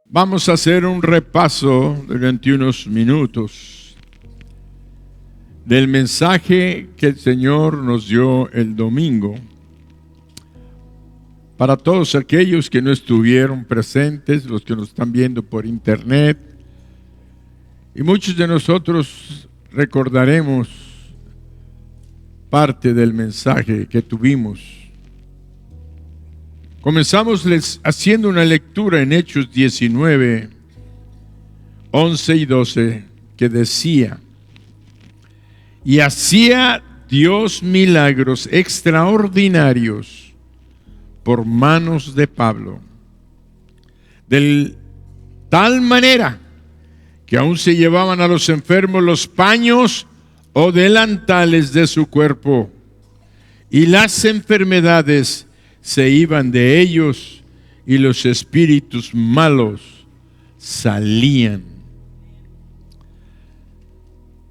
Vamos a hacer un repaso de 21 minutos del mensaje que el Señor nos dio el domingo. Para todos aquellos que no estuvieron presentes, los que nos están viendo por internet, y muchos de nosotros recordaremos parte del mensaje que tuvimos. Comenzamos haciendo una lectura en Hechos 19, 11 y 12, que decía: y hacía Dios milagros extraordinarios por manos de Pablo, de tal manera que aún se llevaban a los enfermos los paños o delantales de su cuerpo, y las enfermedades se iban de ellos, y los espíritus malos salían.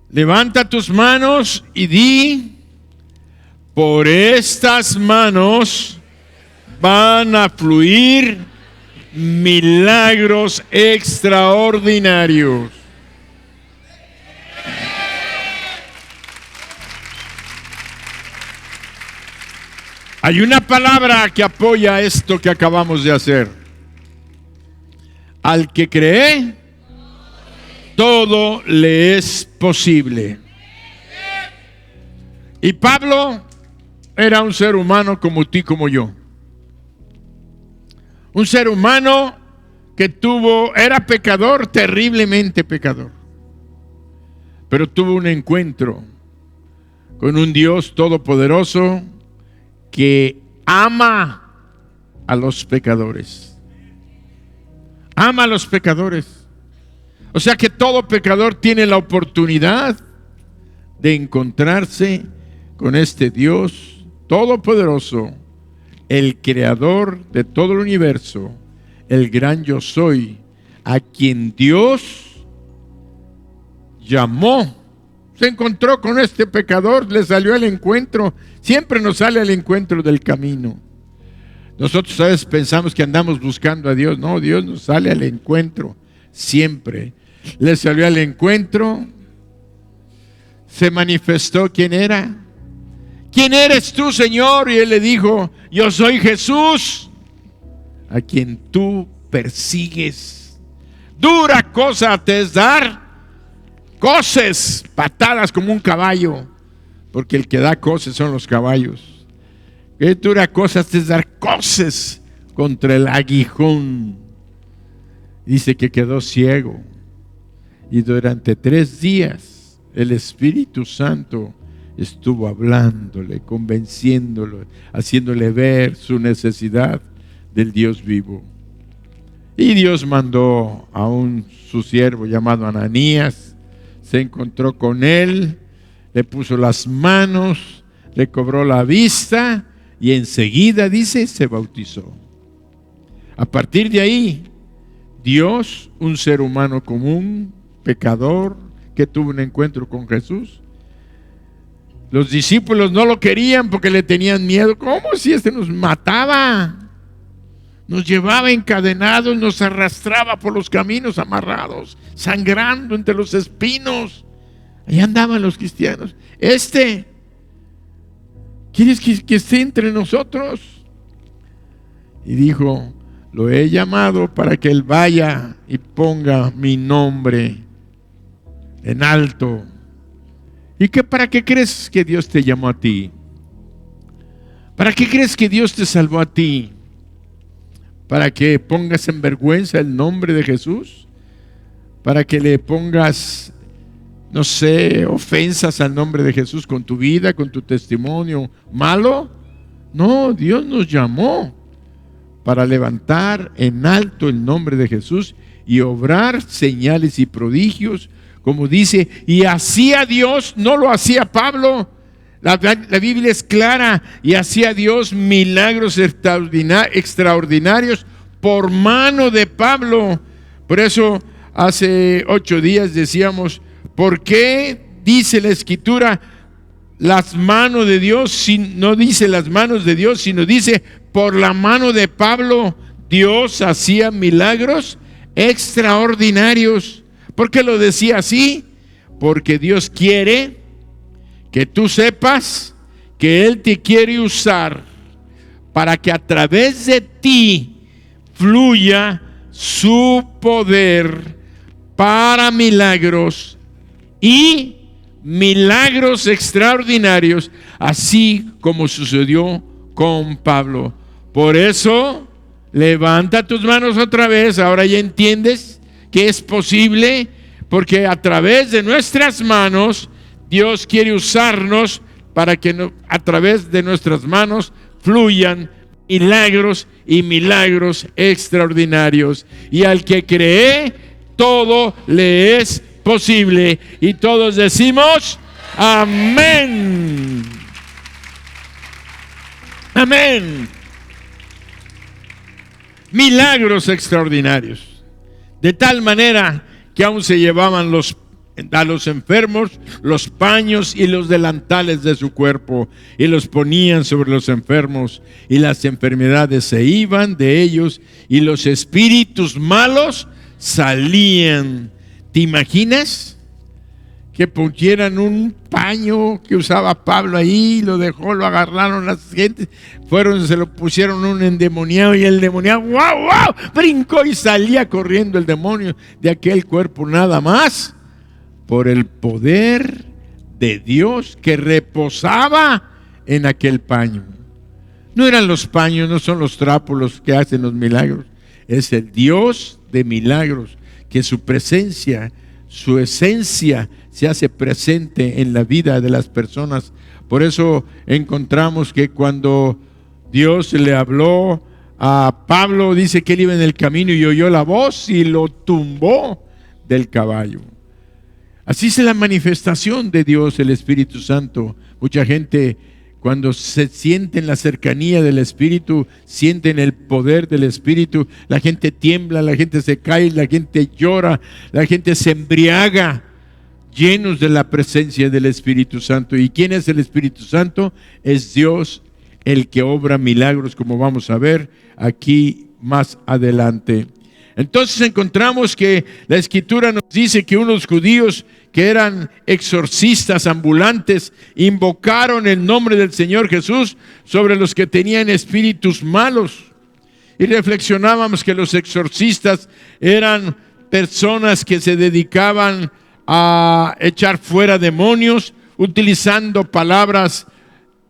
Levanta tus manos y di: por estas manos van a fluir milagros extraordinarios. Hay una palabra que apoya esto que acabamos de hacer. Al que cree, todo le es posible. Y Pablo era un ser humano como tú y como yo. Un ser humano que era pecador, terriblemente pecador. Pero tuvo un encuentro con un Dios todopoderoso que ama a los pecadores. Ama a los pecadores. O sea que todo pecador tiene la oportunidad de encontrarse con este Dios todopoderoso, el creador de todo el universo, el gran yo soy, a quien Dios llamó. Se encontró con este pecador, le salió al encuentro. Siempre nos sale al encuentro del camino. Nosotros a veces pensamos que andamos buscando a Dios. No, Dios nos sale al encuentro siempre. Le salió al encuentro, se manifestó quién era. ¿Quién eres tú, Señor? Y él le dijo: yo soy Jesús, a quien tú persigues. Dura cosa te es dar coces, patadas como un caballo, porque el que da coces son los caballos. Qué dura cosa te es dar coces contra el aguijón. Dice que quedó ciego, y durante 3 días el Espíritu Santo estuvo hablándole, convenciéndolo, haciéndole ver su necesidad del Dios vivo. Y Dios mandó a su siervo llamado Ananías. Se encontró con él, le puso las manos, le cobró la vista, y enseguida, dice, se bautizó. A partir de ahí, Dios, un ser humano común, pecador, que tuvo un encuentro con Jesús. Los discípulos no lo querían porque le tenían miedo. ¿Cómo si nos mataba? Nos llevaba encadenados, nos arrastraba por los caminos amarrados, sangrando entre los espinos. Ahí andaban los cristianos. ¿Quieres que esté entre nosotros? Y dijo: lo he llamado para que él vaya y ponga mi nombre en alto. ¿Y para qué crees que Dios te llamó a ti? ¿Para qué crees que Dios te salvó a ti? ¿Para que pongas en vergüenza el nombre de Jesús? ¿Para que le pongas, no sé, ofensas al nombre de Jesús con tu vida, con tu testimonio malo? No, Dios nos llamó para levantar en alto el nombre de Jesús y obrar señales y prodigios, como dice, y hacía Dios, no lo hacía Pablo. La Biblia es clara: y hacía Dios milagros extraordinarios por mano de Pablo. Por eso hace 8 días decíamos: ¿por qué dice la Escritura las manos de Dios? No dice las manos de Dios, sino dice: por la mano de Pablo Dios hacía milagros extraordinarios. ¿Por qué lo decía así? Porque Dios quiere que tú sepas que Él te quiere usar para que a través de ti fluya su poder para milagros y milagros extraordinarios, así como sucedió con Pablo. Por eso, levanta tus manos otra vez. Ahora ya entiendes que es posible, porque a través de nuestras manos Dios quiere usarnos para que a través de nuestras manos fluyan milagros y milagros extraordinarios. Y al que cree, todo le es posible. Y todos decimos amén. Amén. Milagros extraordinarios. De tal manera que aún se llevaban a los enfermos los paños y los delantales de su cuerpo y los ponían sobre los enfermos, y las enfermedades se iban de ellos y los espíritus malos salían. ¿Te imaginas que pusieran un paño que usaba Pablo ahí, lo dejó, lo agarraron las gentes, se lo pusieron un endemoniado, y el endemoniado, ¡wow! Brincó y salía corriendo el demonio de aquel cuerpo, nada más por el poder de Dios que reposaba en aquel paño. No eran los paños, no son los trapos los que hacen los milagros, es el Dios de milagros, que su presencia, su esencia se hace presente en la vida de las personas. Por eso encontramos que cuando Dios le habló a Pablo, dice que él iba en el camino y oyó la voz y lo tumbó del caballo. Así es la manifestación de Dios, el Espíritu Santo. Mucha gente, cuando se siente en la cercanía del Espíritu, sienten el poder del Espíritu, la gente tiembla, la gente se cae, la gente llora, la gente se embriaga, llenos de la presencia del Espíritu Santo. ¿Y quién es el Espíritu Santo? Es Dios el que obra milagros, como vamos a ver aquí más adelante. Entonces encontramos que la Escritura nos dice que unos judíos que eran exorcistas ambulantes invocaron el nombre del Señor Jesús sobre los que tenían espíritus malos. Y reflexionábamos que los exorcistas eran personas que se dedicaban a echar fuera demonios utilizando palabras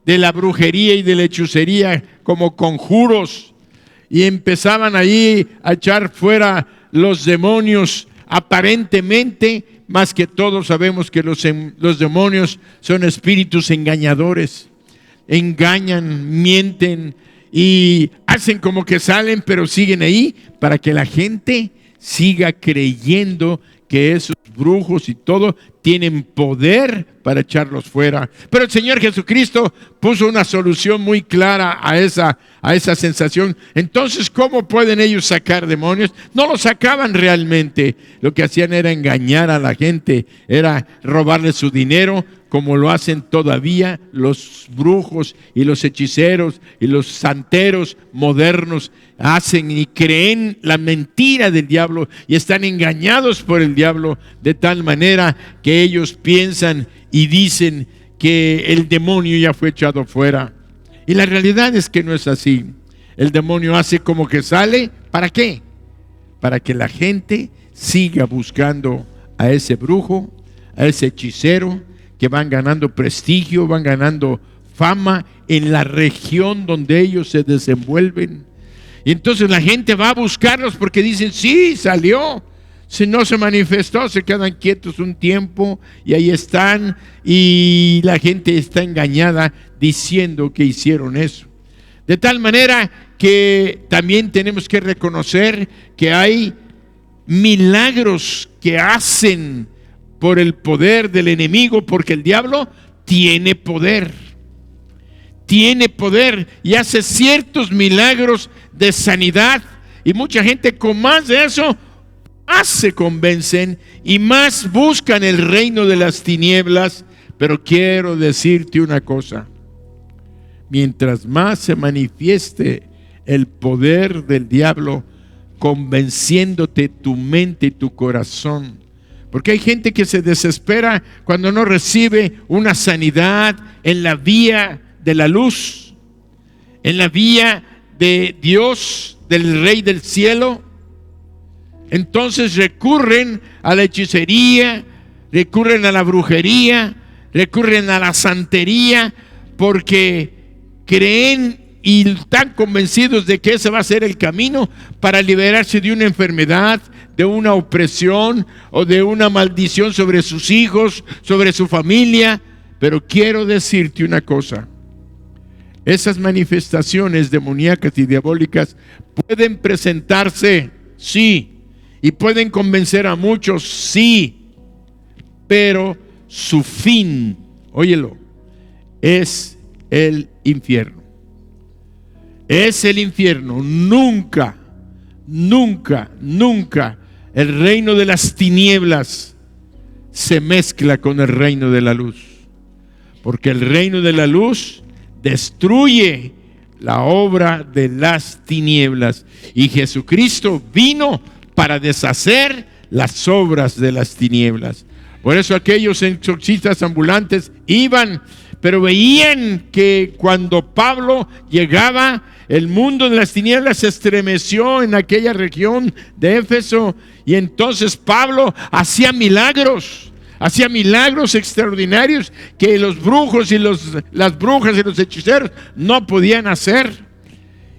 de la brujería y de la hechicería como conjuros, y empezaban ahí a echar fuera los demonios aparentemente, más que todos sabemos que los demonios son espíritus engañadores, engañan, mienten y hacen como que salen, pero siguen ahí para que la gente siga creyendo que esos brujos y todo tienen poder para echarlos fuera. Pero el Señor Jesucristo puso una solución muy clara a esa sensación. Entonces, ¿cómo pueden ellos sacar demonios? No los sacaban realmente. Lo que hacían era engañar a la gente, era robarle su dinero, como lo hacen todavía los brujos y los hechiceros y los santeros modernos. Hacen y creen la mentira del diablo y están engañados por el diablo, de tal manera que ellos piensan y dicen que el demonio ya fue echado fuera. Y la realidad es que no es así. El demonio hace como que sale. ¿Para qué? Para que la gente siga buscando a ese brujo, a ese hechicero, que van ganando prestigio, van ganando fama en la región donde ellos se desenvuelven. Y entonces la gente va a buscarlos porque dicen, sí, salió. Si no se manifestó, se quedan quietos un tiempo y ahí están, y la gente está engañada diciendo que hicieron eso. De tal manera que también tenemos que reconocer que hay milagros que hacen por el poder del enemigo, porque el diablo tiene poder y hace ciertos milagros de sanidad, y mucha gente con más de eso más se convencen y más buscan el reino de las tinieblas. Pero quiero decirte una cosa: mientras más se manifieste el poder del diablo, convenciéndote tu mente y tu corazón. Porque hay gente que se desespera cuando no recibe una sanidad en la vía de la luz, en la vía de Dios, del Rey del cielo. Entonces recurren a la hechicería, recurren a la brujería, recurren a la santería, porque creen y están convencidos de que ese va a ser el camino para liberarse de una enfermedad, de una opresión o de una maldición sobre sus hijos, sobre su familia. Pero quiero decirte una cosa: esas manifestaciones demoníacas y diabólicas pueden presentarse, sí, y pueden convencer a muchos, sí, pero su fin, óyelo, es el infierno. Es el infierno. Nunca, nunca, nunca el reino de las tinieblas se mezcla con el reino de la luz, porque el reino de la luz destruye la obra de las tinieblas, y Jesucristo vino para deshacer las obras de las tinieblas. Por eso aquellos exorcistas ambulantes iban, pero veían que cuando Pablo llegaba, el mundo de las tinieblas se estremeció en aquella región de Éfeso, y entonces Pablo hacía milagros extraordinarios que los brujos y las brujas y los hechiceros no podían hacer.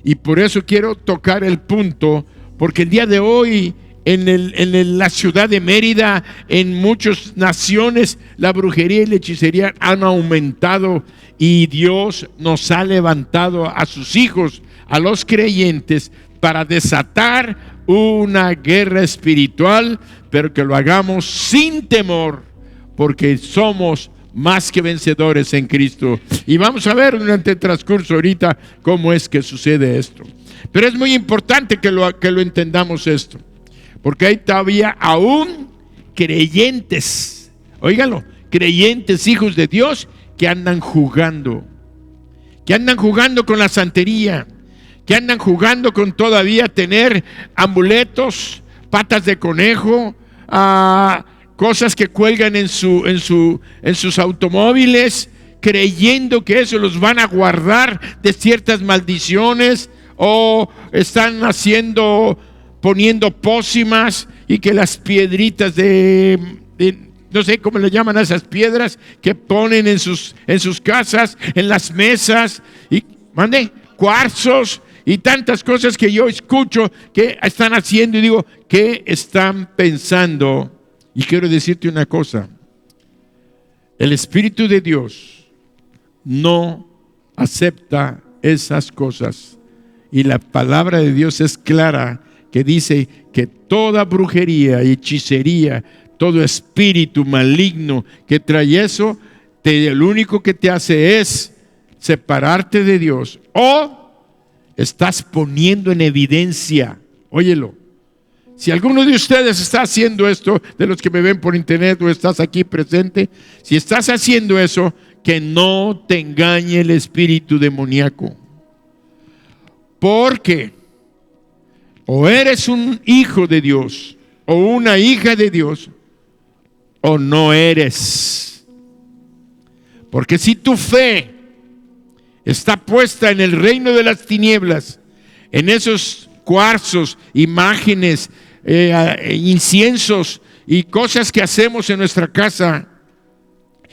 Y por eso quiero tocar el punto, porque el día de hoy en la ciudad de Mérida, en muchas naciones, la brujería y la hechicería han aumentado, y Dios nos ha levantado a sus hijos, a los creyentes, para desatar una guerra espiritual, pero que lo hagamos sin temor, porque somos más que vencedores en Cristo. Y vamos a ver durante el transcurso ahorita cómo es que sucede esto. Pero es muy importante que lo entendamos esto, porque hay todavía aún creyentes, óiganlo, creyentes, hijos de Dios, que andan jugando con la santería, que andan jugando con todavía tener amuletos, patas de conejo, cosas que cuelgan en sus automóviles, creyendo que eso los van a guardar de ciertas maldiciones, o están poniendo pócimas, y que las piedritas no sé cómo le llaman a esas piedras que ponen en sus casas, en las mesas, y cuarzos y tantas cosas que yo escucho que están haciendo, y digo, ¿qué están pensando? Y quiero decirte una cosa: el Espíritu de Dios no acepta esas cosas, y la palabra de Dios es clara, que dice que toda brujería y hechicería, todo espíritu maligno que trae eso, lo único que te hace es separarte de Dios, o estás poniendo en evidencia, óyelo, si alguno de ustedes está haciendo esto, de los que me ven por internet o estás aquí presente, si estás haciendo eso, que no te engañe el espíritu demoníaco, porque o eres un hijo de Dios o una hija de Dios, o no eres. Porque si tu fe está puesta en el reino de las tinieblas, en esos cuarzos, imágenes, inciensos y cosas que hacemos en nuestra casa,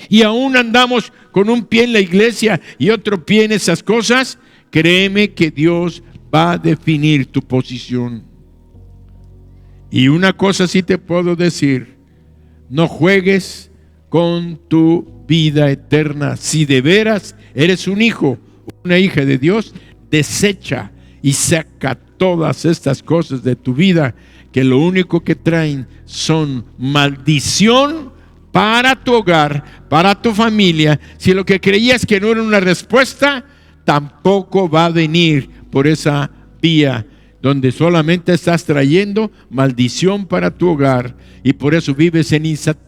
y aún andamos con un pie en la iglesia y otro pie en esas cosas, créeme que Dios va a definir tu posición. Y una cosa sí te puedo decir: no juegues con tu vida eterna. Si de veras eres un hijo, una hija de Dios, desecha y saca todas estas cosas de tu vida, que lo único que traen son maldición para tu hogar, para tu familia. Si lo que creías que no era una respuesta, tampoco va a venir por esa vía donde solamente estás trayendo maldición para tu hogar, y por eso vives en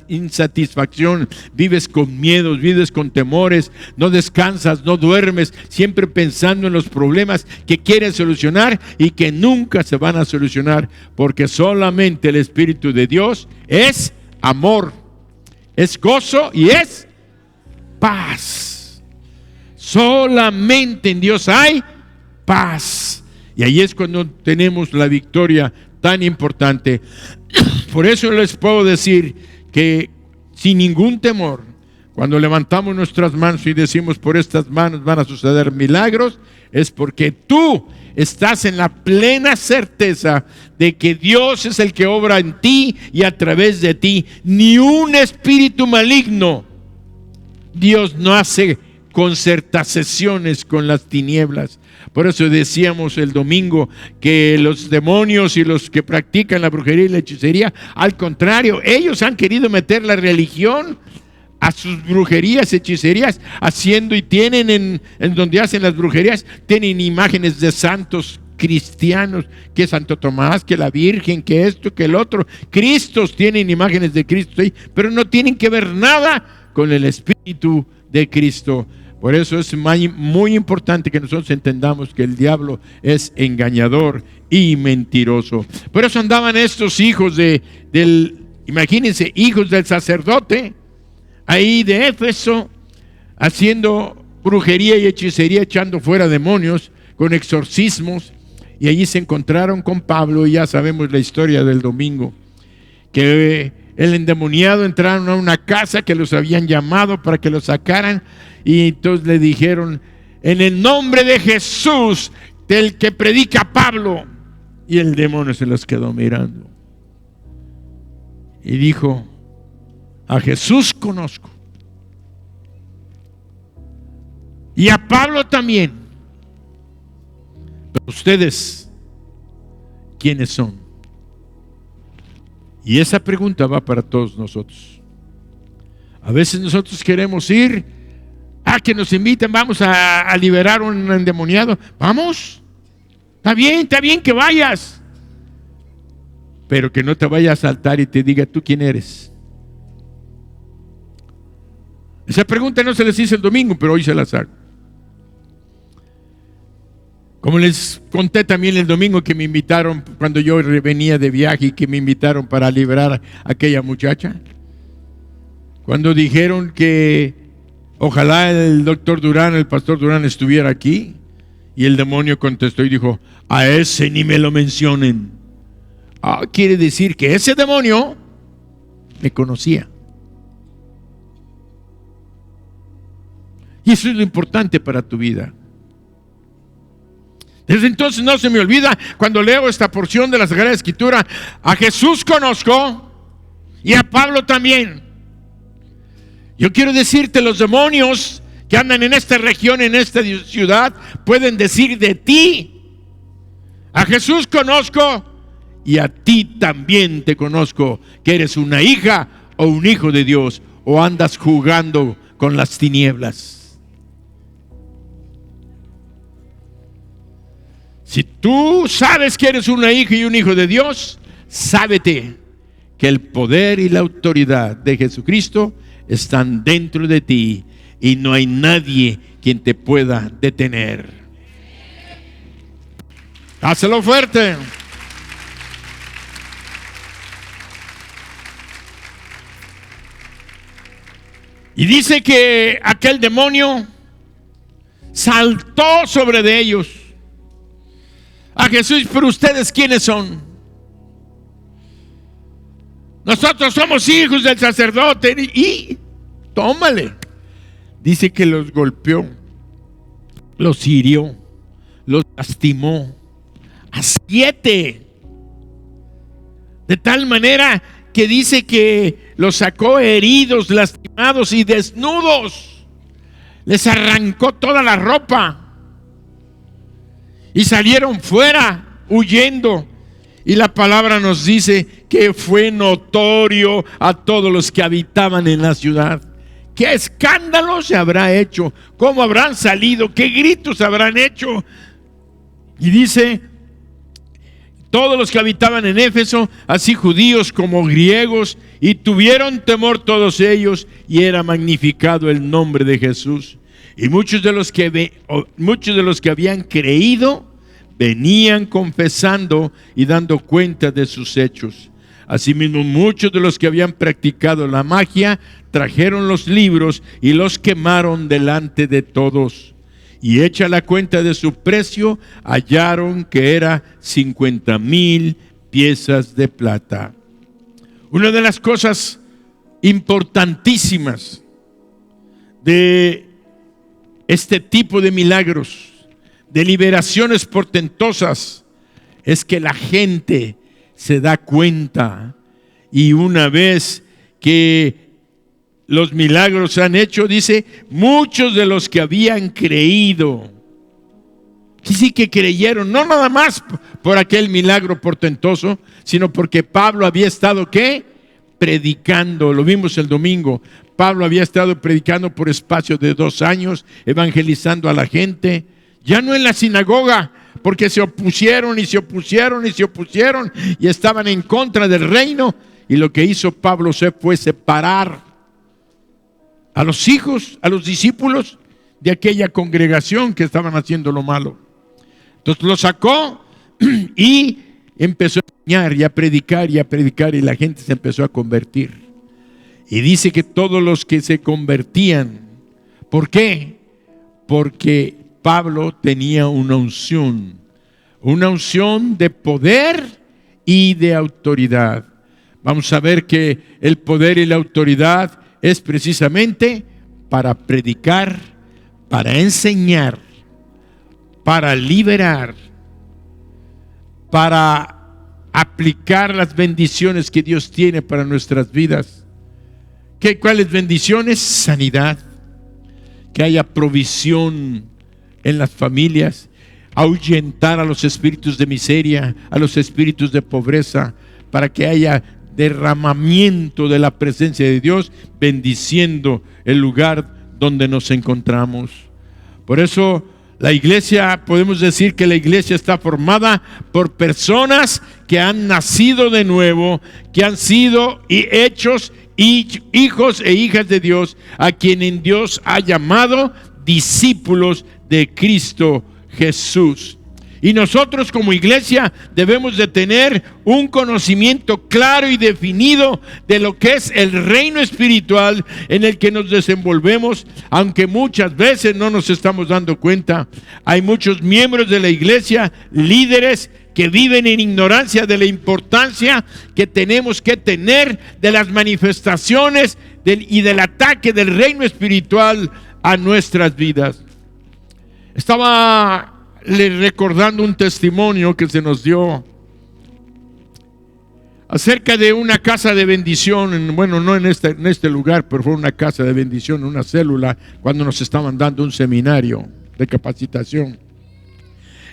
insatisfacción, vives con miedos, vives con temores, no descansas, no duermes, siempre pensando en los problemas que quieres solucionar y que nunca se van a solucionar, porque solamente el Espíritu de Dios es amor, es gozo y es paz. Solamente en Dios hay paz. Y ahí es cuando tenemos la victoria tan importante. Por eso les puedo decir que sin ningún temor, cuando levantamos nuestras manos y decimos por estas manos van a suceder milagros, es porque tú estás en la plena certeza de que Dios es el que obra en ti y a través de ti. Ni un espíritu maligno. Dios no hace concertaciones con las tinieblas. Por eso decíamos el domingo que los demonios y los que practican la brujería y la hechicería, al contrario, ellos han querido meter la religión a sus brujerías, hechicerías, haciendo y tienen en donde hacen las brujerías, tienen imágenes de santos cristianos, que Santo Tomás, que la Virgen, que esto, que el otro. Cristos, tienen imágenes de Cristo ahí, pero no tienen que ver nada con el Espíritu de Cristo. Por eso es muy importante que nosotros entendamos que el diablo es engañador y mentiroso. Por eso andaban estos hijos imagínense, hijos del sacerdote, ahí de Éfeso, haciendo brujería y hechicería, echando fuera demonios, con exorcismos. Y allí se encontraron con Pablo, y ya sabemos la historia del domingo, que el endemoniado entraron a una casa que los habían llamado para que los sacaran, y entonces le dijeron: en el nombre de Jesús, del que predica Pablo. Y el demonio se los quedó mirando y dijo: a Jesús conozco, y a Pablo también, pero ustedes, ¿quiénes son? Y esa pregunta va para todos nosotros. A veces nosotros queremos ir, que nos inviten, vamos a liberar un endemoniado. Vamos, está bien que vayas, pero que no te vayas a saltar y te diga: ¿tú quién eres? Esa pregunta no se les hizo el domingo, pero hoy se las hago. Como les conté también el domingo que me invitaron cuando yo venía de viaje, y que me invitaron para liberar a aquella muchacha, cuando dijeron que ojalá el doctor Durán, el pastor Durán, estuviera aquí, y el demonio contestó y dijo: a ese ni me lo mencionen. Quiere decir que ese demonio me conocía. Y eso es lo importante para tu vida. Desde entonces no se me olvida, cuando leo esta porción de la Sagrada Escritura: a Jesús conozco y a Pablo también. Yo quiero decirte, los demonios que andan en esta región, en esta ciudad, pueden decir de ti: a Jesús conozco y a ti también te conozco, que eres una hija o un hijo de Dios, o andas jugando con las tinieblas. Si tú sabes que eres una hija y un hijo de Dios, sábete que el poder y la autoridad de Jesucristo están dentro de ti, y no hay nadie quien te pueda detener. Hácelo fuerte. Y dice que aquel demonio saltó sobre de ellos. A Jesús: pero ustedes, ¿quiénes son? Nosotros somos hijos del sacerdote. Y tómale. Dice que los golpeó, los hirió, los lastimó a 7. De tal manera que dice que los sacó heridos, lastimados y desnudos. Les arrancó toda la ropa y salieron fuera huyendo. Y la palabra nos dice que fue notorio a todos los que habitaban en la ciudad. ¿Qué escándalo se habrá hecho? ¿Cómo habrán salido? ¿Qué gritos habrán hecho? Y dice todos los que habitaban en Éfeso, así judíos como griegos, y tuvieron temor todos ellos, y era magnificado el nombre de Jesús. Y muchos de los que habían creído venían confesando y dando cuenta de sus hechos. Asimismo, muchos de los que habían practicado la magia trajeron los libros y los quemaron delante de todos. Y hecha la cuenta de su precio, hallaron que era 50,000 piezas de plata. Una de las cosas importantísimas de este tipo de milagros, de liberaciones portentosas, es que la gente se da cuenta, y una vez que los milagros se han hecho, dice, muchos de los que habían creído, sí que creyeron, no nada más por aquel milagro portentoso, sino porque Pablo había estado, ¿qué? Predicando. Lo vimos el domingo. Pablo había estado predicando por espacio de 2 años, evangelizando a la gente, ya no en la sinagoga, porque se opusieron y estaban en contra del reino. Y lo que hizo Pablo fue separar a los hijos, a los discípulos de aquella congregación que estaban haciendo lo malo. Entonces lo sacó y empezó a enseñar y a predicar, y la gente se empezó a convertir. Y dice que todos los que se convertían, ¿por qué? Porque Pablo tenía una unción de poder y de autoridad. Vamos a ver que el poder y la autoridad es precisamente para predicar, para enseñar, para liberar, para aplicar las bendiciones que Dios tiene para nuestras vidas. ¿Cuáles bendiciones? Sanidad, que haya provisión en las familias, ahuyentar a los espíritus de miseria, a los espíritus de pobreza, para que haya derramamiento de la presencia de Dios, bendiciendo el lugar donde nos encontramos. Por eso la iglesia, podemos decir que la iglesia está formada por personas que han nacido de nuevo, que han sido hechos hijos e hijas de Dios, a quienes Dios ha llamado discípulos de Cristo Jesús. Y nosotros como iglesia debemos de tener un conocimiento claro y definido de lo que es el reino espiritual en el que nos desenvolvemos, aunque muchas veces no nos estamos dando cuenta. Hay muchos miembros de la iglesia, líderes, que viven en ignorancia de la importancia que tenemos que tener de las manifestaciones y del ataque del reino espiritual a nuestras vidas. Estaba recordando un testimonio que se nos dio acerca de una casa de bendición, bueno, no en este lugar, pero fue una casa de bendición, una célula, cuando nos estaban dando un seminario de capacitación.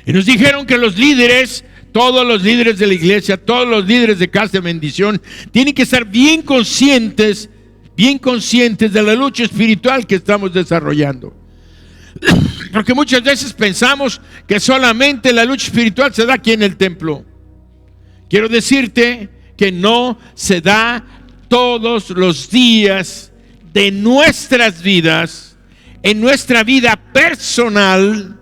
Y nos dijeron que los líderes, todos los líderes de la iglesia, todos los líderes de casa de bendición, tienen que estar bien conscientes de la lucha espiritual que estamos desarrollando. Porque muchas veces pensamos que solamente la lucha espiritual se da aquí en el templo. Quiero decirte que no se da todos los días de nuestras vidas, en nuestra vida personal.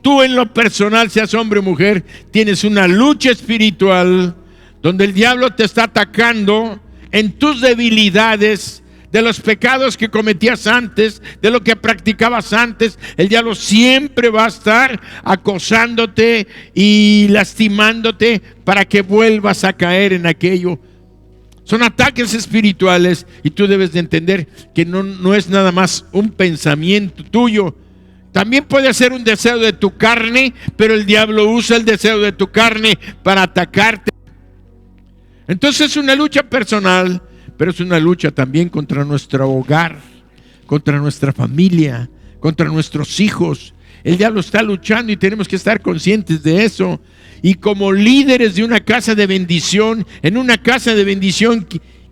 Tú en lo personal, seas hombre o mujer, tienes una lucha espiritual donde el diablo te está atacando en tus debilidades, de los pecados que cometías antes, de lo que practicabas antes. El diablo siempre va a estar acosándote y lastimándote para que vuelvas a caer en aquello. Son ataques espirituales, y tú debes de entender que no es nada más un pensamiento tuyo. También puede ser un deseo de tu carne, pero el diablo usa el deseo de tu carne para atacarte. Entonces es una lucha personal, pero es una lucha también contra nuestro hogar, contra nuestra familia, contra nuestros hijos. El diablo está luchando y tenemos que estar conscientes de eso. Y como líderes de una casa de bendición, en una casa de bendición,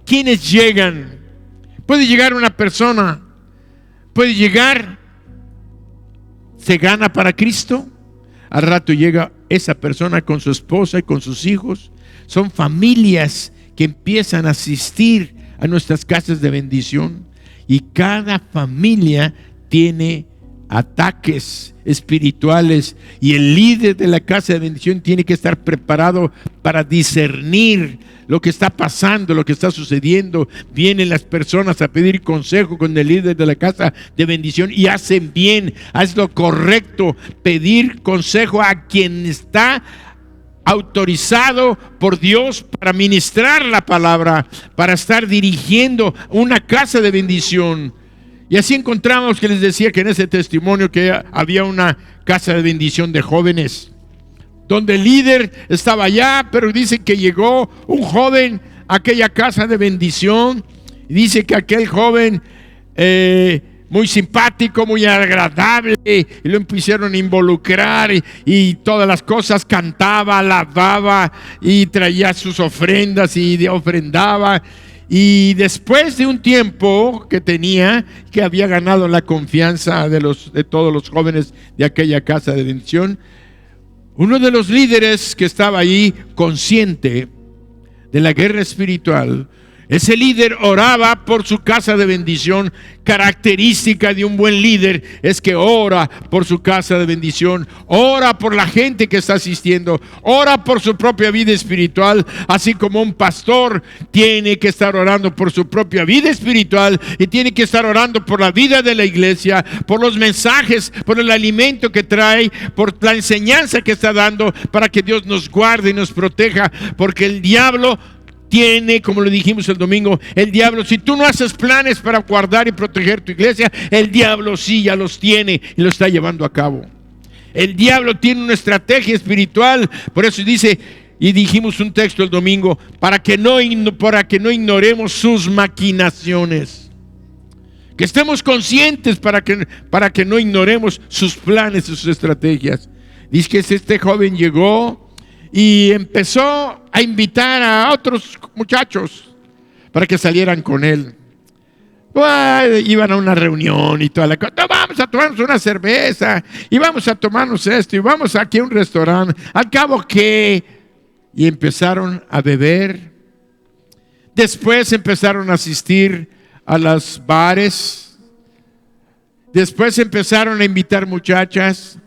¿quiénes llegan? Puede llegar una persona, puede llegar, se gana para Cristo. al rato llega esa persona con su esposa y con sus hijos. Son familias que empiezan a asistir a nuestras casas de bendición, y cada familia tiene ataques espirituales, y el líder de la casa de bendición tiene que estar preparado para discernir lo que está pasando, lo que está sucediendo. Vienen las personas a pedir consejo con el líder de la casa de bendición y hacen bien, haz lo correcto, pedir consejo a quien está autorizado por Dios para ministrar la palabra, para estar dirigiendo una casa de bendición. Y así encontramos que les decía que en ese testimonio que había una casa de bendición de jóvenes, donde el líder estaba allá, pero dice que llegó un joven a aquella casa de bendición, y dice que aquel joven muy simpático, muy agradable, y lo empezaron a involucrar, y todas las cosas, cantaba, alababa y traía sus ofrendas y ofrendaba. Y después de un tiempo que tenía, que había ganado la confianza de todos los jóvenes de aquella casa de bendición, uno de los líderes que estaba ahí, consciente de la guerra espiritual, ese líder oraba por su casa de bendición. Característica de un buen líder es que ora por su casa de bendición, ora por la gente que está asistiendo, ora por su propia vida espiritual, así como un pastor tiene que estar orando por su propia vida espiritual, y tiene que estar orando por la vida de la iglesia, por los mensajes, por el alimento que trae, por la enseñanza que está dando, para que Dios nos guarde y nos proteja, porque el diablo tiene, como lo dijimos el domingo, el diablo, si tú no haces planes para guardar y proteger tu iglesia, el diablo sí ya los tiene y lo está llevando a cabo. El diablo tiene una estrategia espiritual, por eso dice, y dijimos un texto el domingo, para que no ignoremos sus maquinaciones. Que estemos conscientes para que no ignoremos sus planes, sus estrategias. Dice que este joven llegó y empezó a invitar a otros muchachos para que salieran con él. Iban a una reunión y toda la cosa. Vamos a tomarnos una cerveza y vamos a tomarnos esto y vamos aquí a un restaurante. Al cabo que... Y empezaron a beber. Después empezaron a asistir a los bares. Después empezaron a invitar muchachas.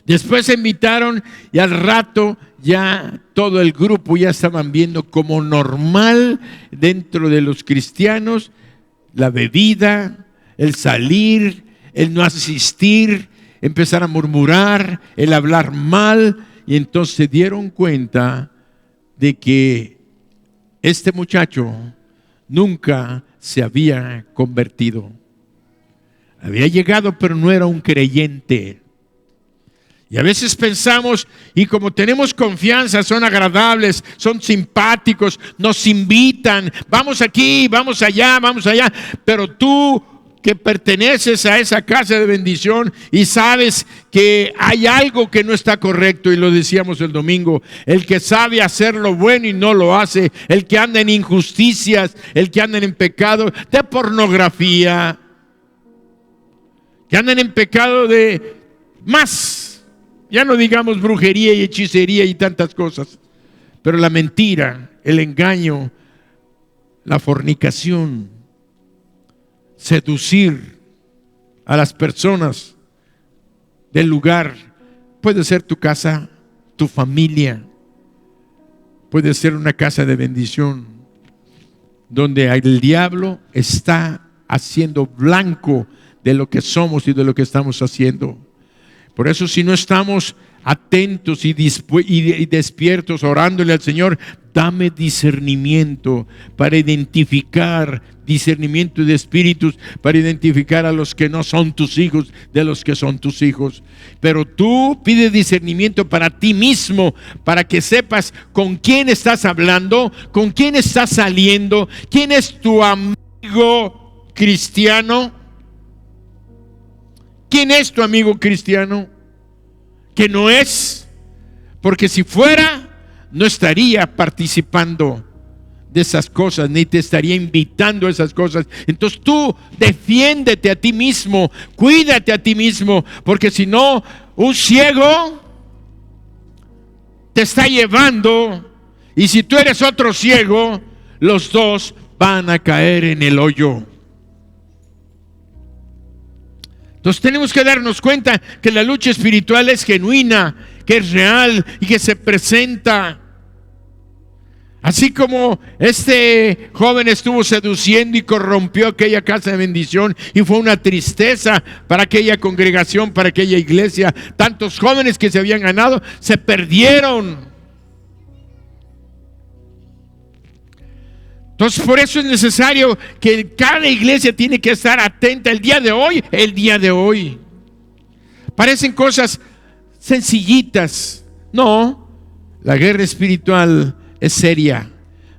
Después se invitaron, y al rato ya todo el grupo ya estaban viendo como normal dentro de los cristianos la bebida, el salir, el no asistir, empezar a murmurar, el hablar mal. Y entonces se dieron cuenta de que este muchacho nunca se había convertido. Había llegado, pero no era un creyente. Y a veces pensamos, y como tenemos confianza, son agradables, son simpáticos, nos invitan, vamos aquí, vamos allá, pero tú que perteneces a esa casa de bendición y sabes que hay algo que no está correcto, y lo decíamos el domingo, el que sabe hacer lo bueno y no lo hace, el que anda en injusticias, el que anda en pecado de pornografía, que andan en pecado de más. Ya no digamos brujería y hechicería y tantas cosas, pero la mentira, el engaño, la fornicación, seducir a las personas del lugar, puede ser tu casa, tu familia, puede ser una casa de bendición, donde el diablo está haciendo blanco de lo que somos y de lo que estamos haciendo. Por eso, si no estamos atentos y despiertos, orándole al Señor, dame discernimiento para identificar, discernimiento de espíritus, para identificar a los que no son tus hijos de los que son tus hijos. Pero tú pide discernimiento para ti mismo, para que sepas con quién estás hablando, con quién estás saliendo, quién es tu amigo cristiano. ¿Quién es tu amigo cristiano? Que no es, porque si fuera, no estaría participando de esas cosas, ni te estaría invitando a esas cosas. Entonces tú defiéndete a ti mismo, cuídate a ti mismo, porque si no, un ciego te está llevando, y si tú eres otro ciego, los dos van a caer en el hoyo. Entonces tenemos que darnos cuenta que la lucha espiritual es genuina, que es real y que se presenta. Así como este joven estuvo seduciendo y corrompió aquella casa de bendición, y fue una tristeza para aquella congregación, para aquella iglesia. Tantos jóvenes que se habían ganado se perdieron. Entonces por eso es necesario que cada iglesia tiene que estar atenta el día de hoy. Parecen cosas sencillitas. No, la guerra espiritual es seria.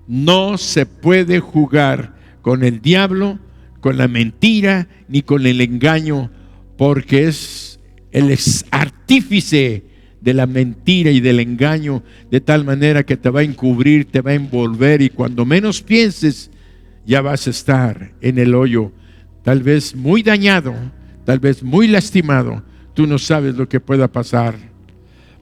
No se puede jugar con el diablo, con la mentira, ni con el engaño, porque es el artífice de la mentira y del engaño, de tal manera que te va a encubrir, te va a envolver, y cuando menos pienses ya vas a estar en el hoyo, tal vez muy dañado, tal vez muy lastimado. Tú no sabes lo que pueda pasar.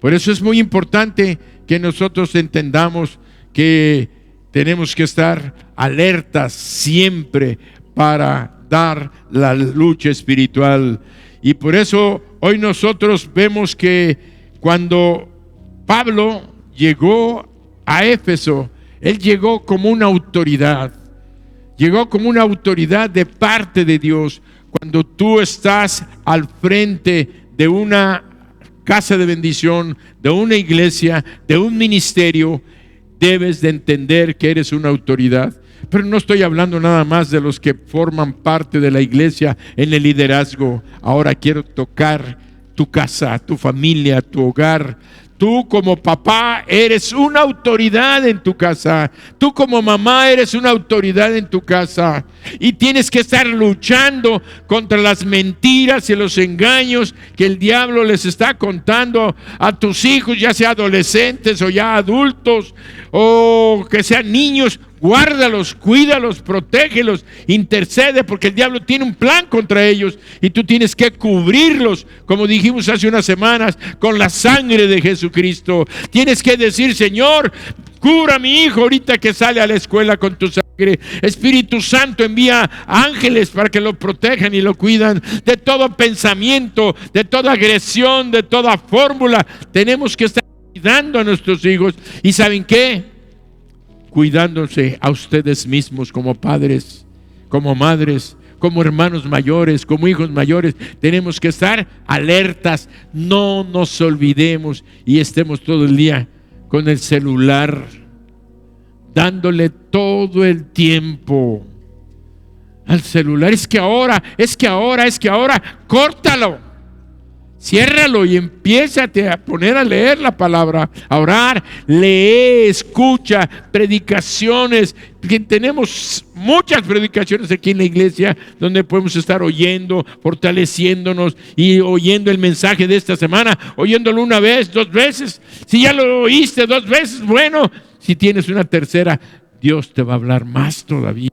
Por eso es muy importante que nosotros entendamos que tenemos que estar alertas siempre para dar la lucha espiritual. Y por eso hoy nosotros vemos que cuando Pablo llegó a Éfeso, él llegó como una autoridad. Llegó como una autoridad de parte de Dios. Cuando tú estás al frente de una casa de bendición, de una iglesia, de un ministerio, debes de entender que eres una autoridad. Pero no estoy hablando nada más de los que forman parte de la iglesia en el liderazgo. Ahora quiero tocar tu casa, tu familia, tu hogar. Tú como papá eres una autoridad en tu casa. Tú como mamá eres una autoridad en tu casa. Y tienes que estar luchando contra las mentiras y los engaños que el diablo les está contando a tus hijos, ya sea adolescentes o ya adultos, o que sean niños. Guárdalos, cuídalos, protégelos, intercede, porque el diablo tiene un plan contra ellos y tú tienes que cubrirlos, como dijimos hace unas semanas, con la sangre de Jesucristo. Tienes que decir: Señor, cura a mi hijo ahorita que sale a la escuela con tu sangre. Espíritu Santo, envía ángeles para que lo protejan y lo cuidan de todo pensamiento, de toda agresión, de toda fórmula. Tenemos que estar cuidando a nuestros hijos. ¿Y saben qué? Cuidándose a ustedes mismos como padres, como madres, como hermanos mayores, como hijos mayores. Tenemos que estar alertas, no nos olvidemos y estemos todo el día con el celular, dándole todo el tiempo al celular. Es que ahora, córtalo. Ciérralo y empiézate a poner a leer la palabra, a orar, lee, escucha predicaciones. Tenemos muchas predicaciones aquí en la iglesia donde podemos estar oyendo, fortaleciéndonos y oyendo el mensaje de esta semana, oyéndolo una vez, 2 veces. Si ya lo oíste 2 veces, bueno, si tienes una tercera, Dios te va a hablar más todavía.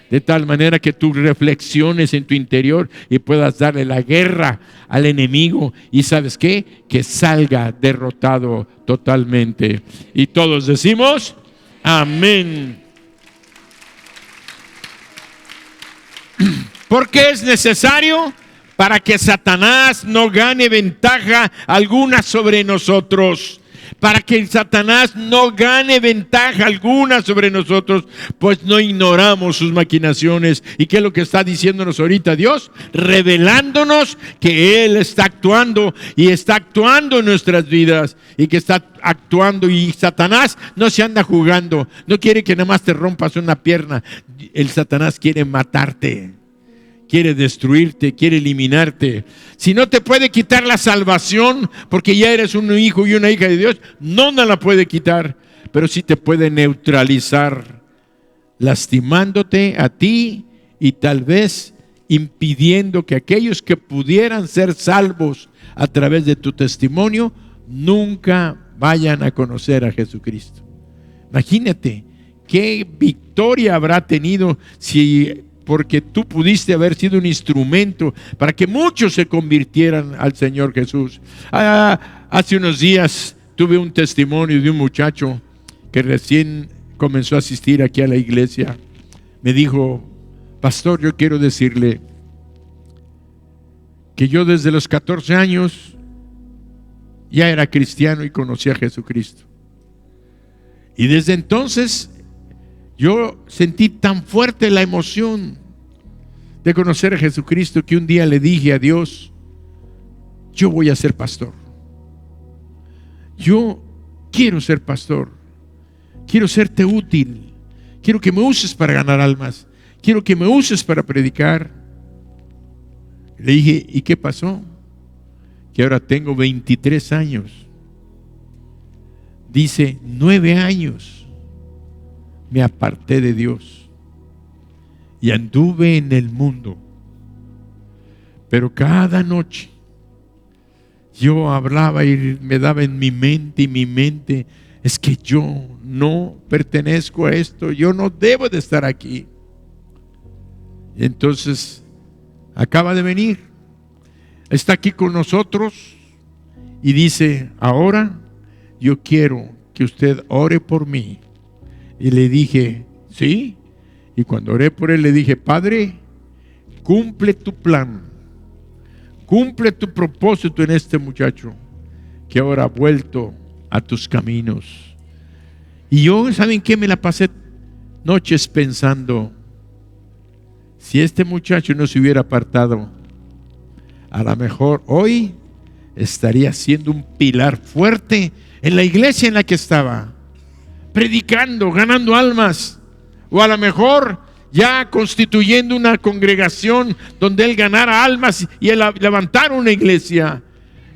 De tal manera que tú reflexiones en tu interior y puedas darle la guerra al enemigo. Y ¿sabes qué? Que salga derrotado totalmente. Y todos decimos: amén. Porque es necesario para que Satanás no gane ventaja alguna sobre nosotros. Para que Satanás no gane ventaja alguna sobre nosotros, pues no ignoramos sus maquinaciones. ¿Y qué es lo que está diciéndonos ahorita Dios? Revelándonos que Él está actuando y está actuando en nuestras vidas, y que está actuando. Y Satanás no se anda jugando, no quiere que nada más te rompas una pierna. El Satanás quiere matarte, quiere destruirte, quiere eliminarte. Si no te puede quitar la salvación, porque ya eres un hijo y una hija de Dios, no la puede quitar, pero sí te puede neutralizar, lastimándote a ti y tal vez impidiendo que aquellos que pudieran ser salvos a través de tu testimonio nunca vayan a conocer a Jesucristo. Imagínate ¿qué victoria habrá tenido si porque tú pudiste haber sido un instrumento para que muchos se convirtieran al Señor Jesús? Hace unos días tuve un testimonio de un muchacho que recién comenzó a asistir aquí a la iglesia. Me dijo: pastor, yo quiero decirle que yo desde los 14 años ya era cristiano y conocí a Jesucristo. Y desde entonces yo sentí tan fuerte la emoción de conocer a Jesucristo que un día le dije a Dios: yo voy a ser pastor. Yo quiero ser pastor. Quiero serte útil. Quiero que me uses para ganar almas. Quiero que me uses para predicar. Le dije: ¿y qué pasó? Que ahora tengo 23 años. Dice: 9 años me aparté de Dios y anduve en el mundo, pero cada noche yo hablaba y me daba en mi mente: es que yo no pertenezco a esto, yo no debo de estar aquí. Y entonces acaba de venir, está aquí con nosotros y dice: ahora yo quiero que usted ore por mí. Y le dije: sí. Y cuando oré por él le dije: Padre, cumple tu plan, cumple tu propósito en este muchacho que ahora ha vuelto a tus caminos. Y yo, ¿saben qué? Me la pasé noches pensando: si este muchacho no se hubiera apartado, a lo mejor hoy estaría siendo un pilar fuerte en la iglesia en la que estaba, predicando, ganando almas, o a lo mejor ya constituyendo una congregación donde él ganara almas y él levantara una iglesia.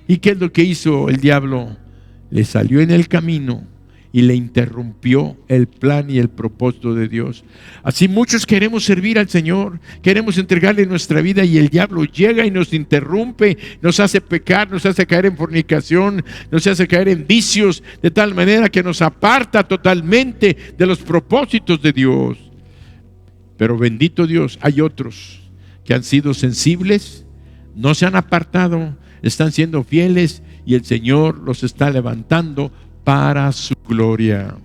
¿Y qué es lo que hizo el diablo? Le salió en el camino y le interrumpió el plan y el propósito de Dios. Así muchos queremos servir al Señor, queremos entregarle nuestra vida, y el diablo llega y nos interrumpe, nos hace pecar, nos hace caer en fornicación, nos hace caer en vicios, de tal manera que nos aparta totalmente de los propósitos de Dios. Pero bendito Dios, hay otros que han sido sensibles, no se han apartado, están siendo fieles, y el Señor los está levantando para su gloria.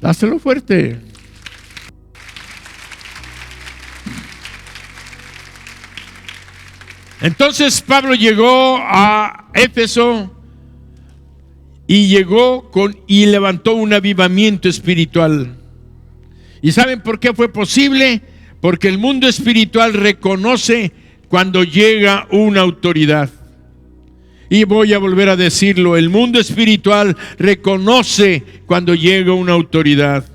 Dáselo fuerte. Entonces Pablo llegó a Éfeso y levantó un avivamiento espiritual. ¿Y saben por qué fue posible? Porque el mundo espiritual reconoce cuando llega una autoridad. Y voy a volver a decirlo: el mundo espiritual reconoce cuando llega una autoridad.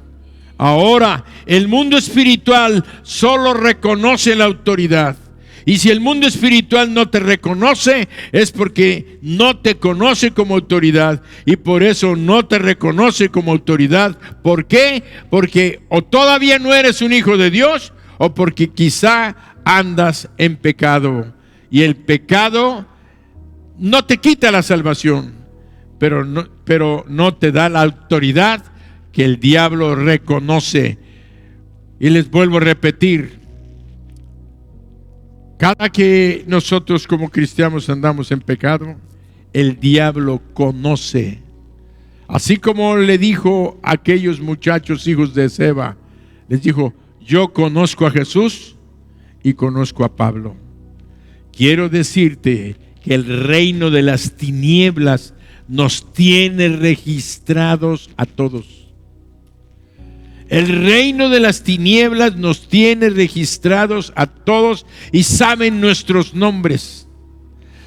Ahora, el mundo espiritual solo reconoce la autoridad. Y si el mundo espiritual no te reconoce, es porque no te conoce como autoridad. Y por eso no te reconoce como autoridad. ¿Por qué? Porque o todavía no eres un hijo de Dios, o porque quizá andas en pecado. Y el pecado no te quita la salvación, pero no te da la autoridad que el diablo reconoce. Y les vuelvo a repetir: cada que nosotros como cristianos andamos en pecado, el diablo conoce. Así como le dijo a aquellos muchachos hijos de Seba, les dijo: yo conozco a Jesús y conozco a Pablo. Quiero decirte que el reino de las tinieblas nos tiene registrados a todos. El reino de las tinieblas nos tiene registrados a todos y saben nuestros nombres.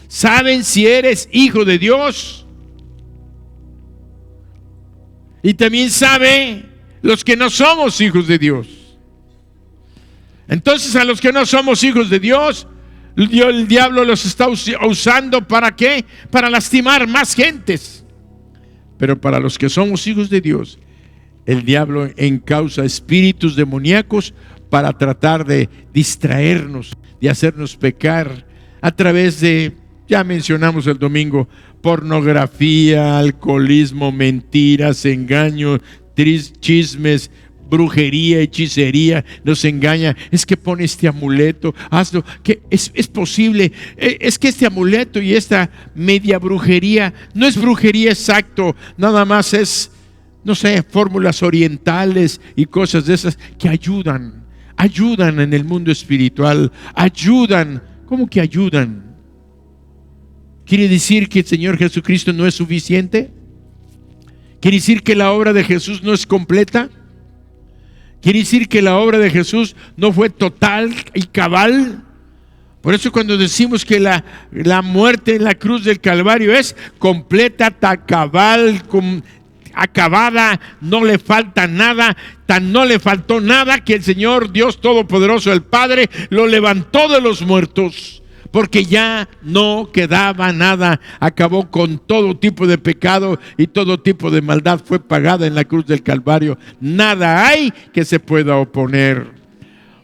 Saben si eres hijo de Dios. Y también sabe los que no somos hijos de Dios. Entonces, a los que no somos hijos de Dios, el diablo los está usando ¿para qué? Para lastimar más gentes. Pero para los que somos hijos de Dios, el diablo encausa espíritus demoníacos para tratar de distraernos, de hacernos pecar a través de, ya mencionamos el domingo, pornografía, alcoholismo, mentiras, engaño, chismes, brujería, hechicería, nos engaña. Es que pone este amuleto, hazlo, que es posible. Es que este amuleto y esta media brujería no es brujería exacto, nada más es, no sé, fórmulas orientales y cosas de esas que ayudan en el mundo espiritual, ayudan. ¿Cómo que ayudan? ¿Quiere decir que el Señor Jesucristo no es suficiente? ¿Quiere decir que la obra de Jesús no es completa? ¿Quiere decir que la obra de Jesús no fue total y cabal? Por eso cuando decimos que la muerte en la cruz del Calvario es completa, cabal, acabada, no le falta nada, tan no le faltó nada que el Señor Dios Todopoderoso, el Padre, lo levantó de los muertos. Porque ya no quedaba nada, acabó con todo tipo de pecado y todo tipo de maldad fue pagada en la cruz del Calvario. Nada hay que se pueda oponer.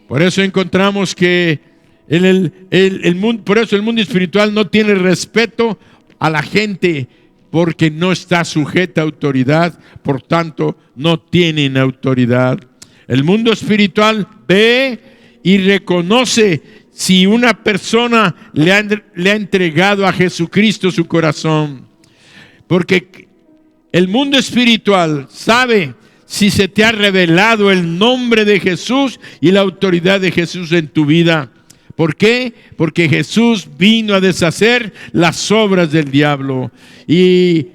Por eso encontramos que el mundo espiritual no tiene respeto a la gente, porque no está sujeta a autoridad, por tanto no tienen autoridad. El mundo espiritual ve y reconoce si una persona le ha entregado a Jesucristo su corazón. Porque el mundo espiritual sabe si se te ha revelado el nombre de Jesús y la autoridad de Jesús en tu vida. ¿Por qué? Porque Jesús vino a deshacer las obras del diablo. Y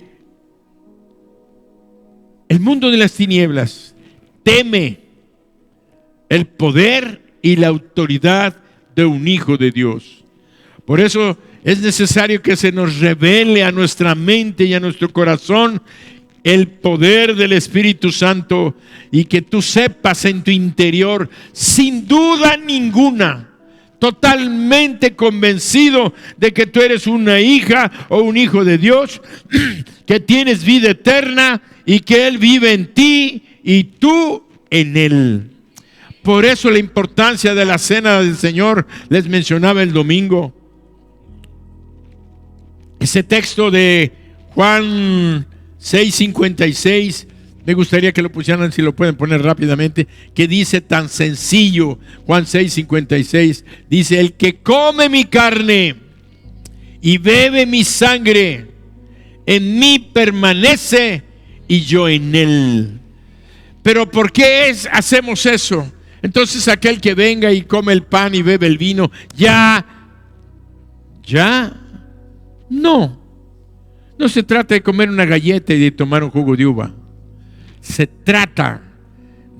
el mundo de las tinieblas teme el poder y la autoridad de un hijo de Dios. Por eso es necesario que se nos revele a nuestra mente y a nuestro corazón el poder del Espíritu Santo, y que tú sepas en tu interior, sin duda ninguna, totalmente convencido de que tú eres una hija o un hijo de Dios, que tienes vida eterna y que Él vive en ti y tú en Él. Por eso la importancia de la cena del Señor, les mencionaba el domingo. Ese texto de Juan 6:56, me gustaría que lo pusieran, si lo pueden poner rápidamente, que dice tan sencillo. Juan 6:56 dice: el que come mi carne y bebe mi sangre, en mí permanece y yo en él. Pero ¿por qué hacemos eso? Entonces aquel que venga y come el pan y bebe el vino, ya, no se trata de comer una galleta y de tomar un jugo de uva. Se trata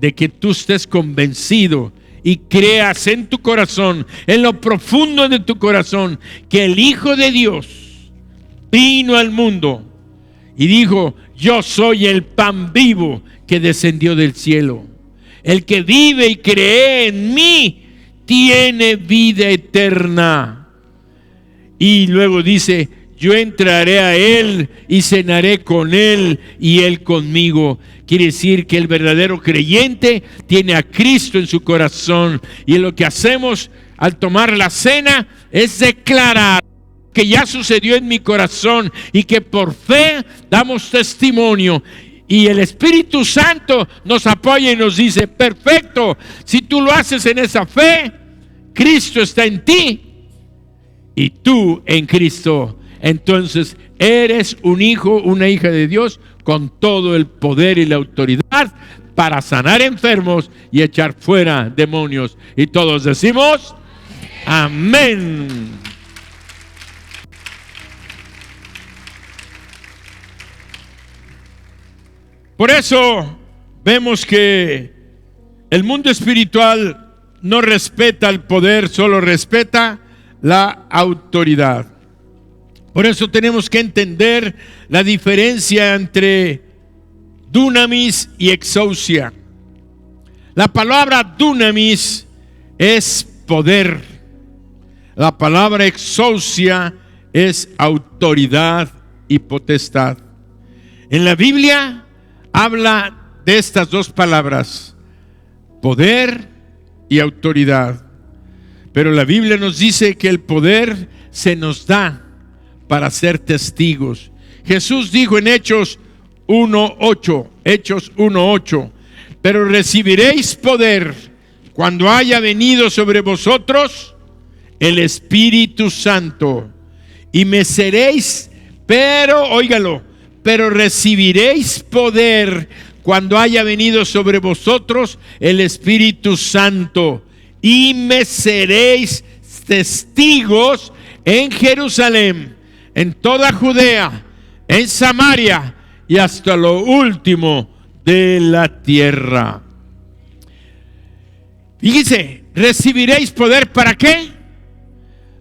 de que tú estés convencido y creas en tu corazón, en lo profundo de tu corazón, que el Hijo de Dios vino al mundo y dijo: yo soy el pan vivo que descendió del cielo. El que vive y cree en mí tiene vida eterna. Y luego dice: yo entraré a él y cenaré con él y él conmigo. Quiere decir que el verdadero creyente tiene a Cristo en su corazón. Y lo que hacemos al tomar la cena es declarar que ya sucedió en mi corazón y que por fe damos testimonio. Y el Espíritu Santo nos apoya y nos dice: perfecto, si tú lo haces en esa fe, Cristo está en ti y tú en Cristo. Entonces eres un hijo, una hija de Dios, con todo el poder y la autoridad para sanar enfermos y echar fuera demonios. Y todos decimos amén. Por eso vemos que el mundo espiritual no respeta el poder, solo respeta la autoridad. Por eso tenemos que entender la diferencia entre dunamis y exousia. La palabra dunamis es poder. La palabra exousia es autoridad y potestad. En la Biblia habla de estas dos palabras, poder y autoridad. Pero la Biblia nos dice que el poder se nos da para ser testigos. Jesús dijo en Hechos 1:8, Hechos 1:8. Pero recibiréis poder cuando haya venido sobre vosotros el Espíritu Santo, y me seréis, pero recibiréis poder cuando haya venido sobre vosotros el Espíritu Santo, y me seréis testigos en Jerusalén, en toda Judea, en Samaria y hasta lo último de la tierra. Fíjense, recibiréis poder, ¿para qué?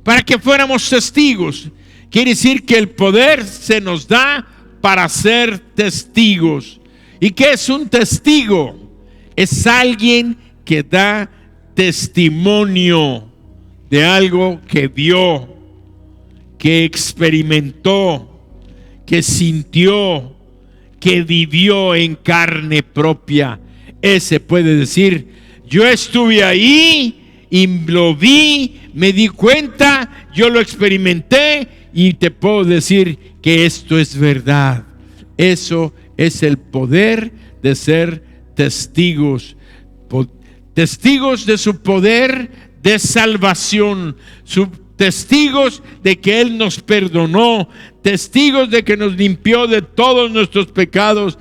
Para que fuéramos testigos. Quiere decir que el poder se nos da para ser testigos. ¿Y qué es un testigo? Es alguien que da testimonio de algo que vio, que experimentó, que sintió, que vivió en carne propia. Ese puede decir: yo estuve ahí y lo vi, me di cuenta, yo lo experimenté y te puedo decir que esto es verdad. Eso es el poder de ser testigos. Testigos de su poder de salvación, testigos de que Él nos perdonó, testigos de que nos limpió de todos nuestros pecados,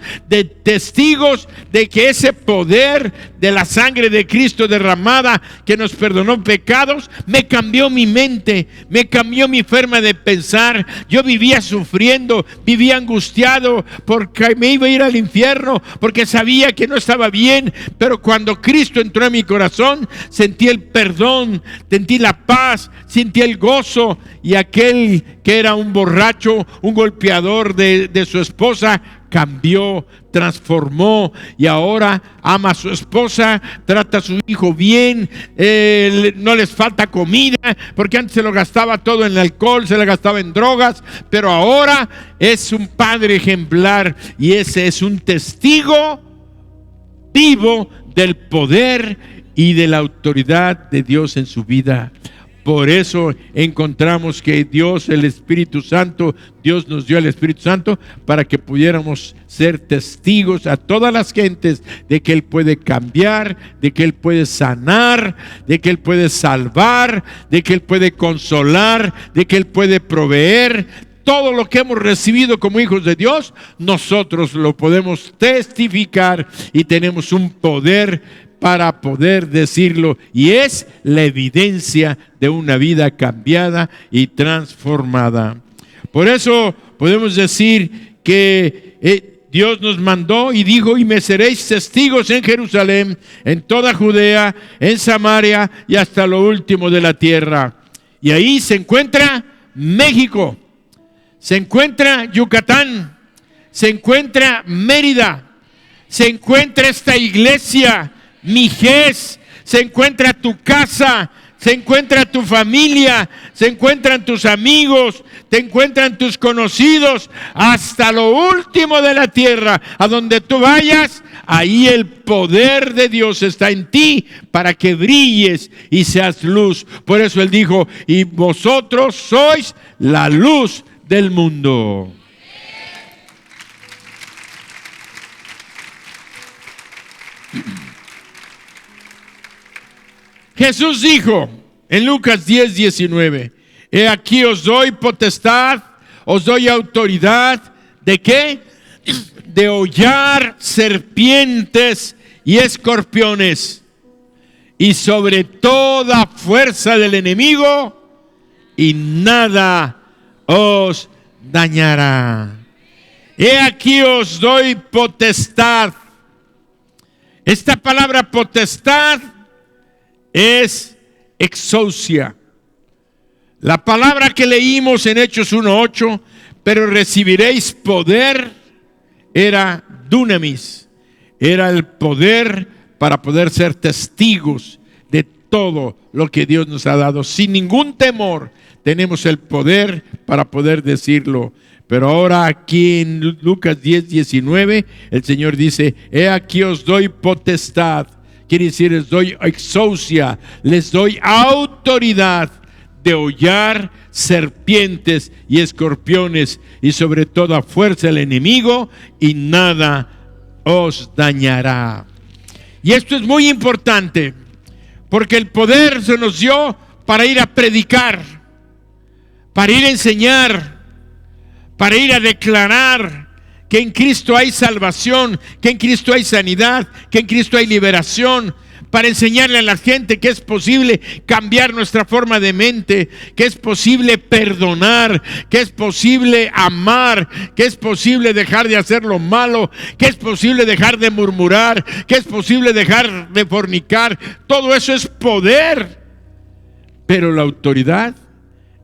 testigos de que ese poder de la sangre de Cristo derramada que nos perdonó pecados, me cambió mi mente, me cambió mi forma de pensar. Yo vivía sufriendo, vivía angustiado porque me iba a ir al infierno, porque sabía que no estaba bien, pero cuando Cristo entró en mi corazón, sentí el perdón, sentí la paz, sentí el gozo, y aquel que era un borracho, un golpeador de su esposa, cambió, transformó, y ahora ama a su esposa, trata a su hijo bien, no les falta comida, porque antes se lo gastaba todo en alcohol, se lo gastaba en drogas, pero ahora es un padre ejemplar, y ese es un testigo vivo del poder y de la autoridad de Dios en su vida. Por eso encontramos que Dios, el Espíritu Santo, Dios nos dio el Espíritu Santo para que pudiéramos ser testigos a todas las gentes de que Él puede cambiar, de que Él puede sanar, de que Él puede salvar, de que Él puede consolar, de que Él puede proveer. Todo lo que hemos recibido como hijos de Dios, nosotros lo podemos testificar y tenemos un poder para poder decirlo, y es la evidencia de una vida cambiada y transformada. Por eso podemos decir que Dios nos mandó y dijo: y me seréis testigos en Jerusalén, en toda Judea, en Samaria y hasta lo último de la tierra. Y ahí se encuentra México, se encuentra Yucatán, se encuentra Mérida, se encuentra esta iglesia Mijés, se encuentra tu casa, se encuentra tu familia, se encuentran tus amigos, te encuentran tus conocidos, hasta lo último de la tierra. A donde tú vayas, ahí el poder de Dios está en ti para que brilles y seas luz. Por eso Él dijo: y vosotros sois la luz del mundo. Jesús dijo en Lucas 10:19: he aquí os doy potestad, os doy autoridad, ¿de qué? De hollar serpientes y escorpiones, y sobre toda fuerza del enemigo, y nada os dañará. He aquí os doy potestad. Esta palabra potestad es exousia. La palabra que leímos en Hechos 1:8, pero recibiréis poder, era dunamis, era el poder para poder ser testigos de todo lo que Dios nos ha dado. Sin ningún temor tenemos el poder para poder decirlo. Pero ahora aquí en Lucas 10:19, el Señor dice: he aquí os doy potestad. Quiere decir, les doy exousia, les doy autoridad de hollar serpientes y escorpiones y sobre toda fuerza del enemigo y nada os dañará. Y esto es muy importante porque el poder se nos dio para ir a predicar, para ir a enseñar, para ir a declarar que en Cristo hay salvación, que en Cristo hay sanidad, que en Cristo hay liberación, para enseñarle a la gente que es posible cambiar nuestra forma de mente, que es posible perdonar, que es posible amar, que es posible dejar de hacer lo malo, que es posible dejar de murmurar, que es posible dejar de fornicar. Todo eso es poder, pero la autoridad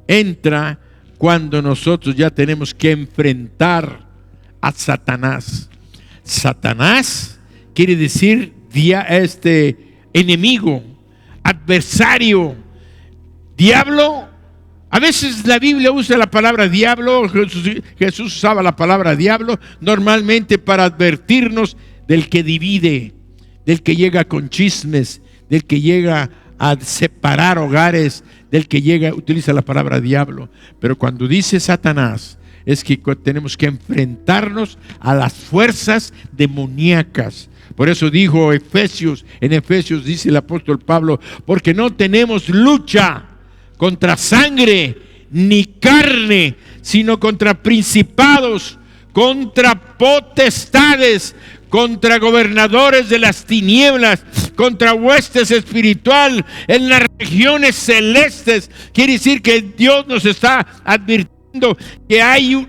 entra cuando nosotros ya tenemos que enfrentar a Satanás. Satanás quiere decir enemigo, adversario, diablo. A veces la Biblia usa la palabra diablo. Jesús usaba la palabra diablo normalmente para advertirnos del que divide, del que llega con chismes, del que llega a separar hogares, del que utiliza la palabra diablo. Pero cuando dice Satanás, es que tenemos que enfrentarnos a las fuerzas demoníacas. Por eso dijo en Efesios dice el apóstol Pablo, porque no tenemos lucha contra sangre ni carne, sino contra principados, contra potestades, contra gobernadores de las tinieblas, contra huestes espiritual en las regiones celestes. Quiere decir que Dios nos está advirtiendo que hay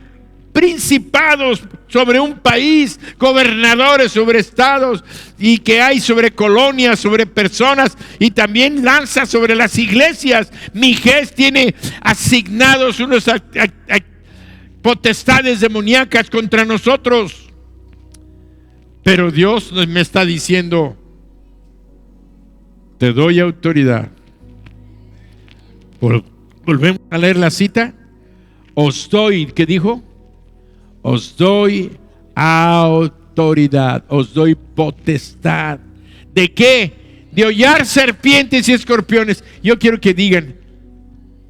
principados sobre un país, gobernadores sobre estados, y que hay sobre colonias, sobre personas, y también lanza sobre las iglesias. Mijes tiene asignados unos potestades demoníacas contra nosotros. Pero Dios me está diciendo, te doy autoridad. Volvemos a leer la cita. Os doy, ¿qué dijo? Os doy autoridad, os doy potestad. ¿De qué? De hollar serpientes y escorpiones. Yo quiero que digan,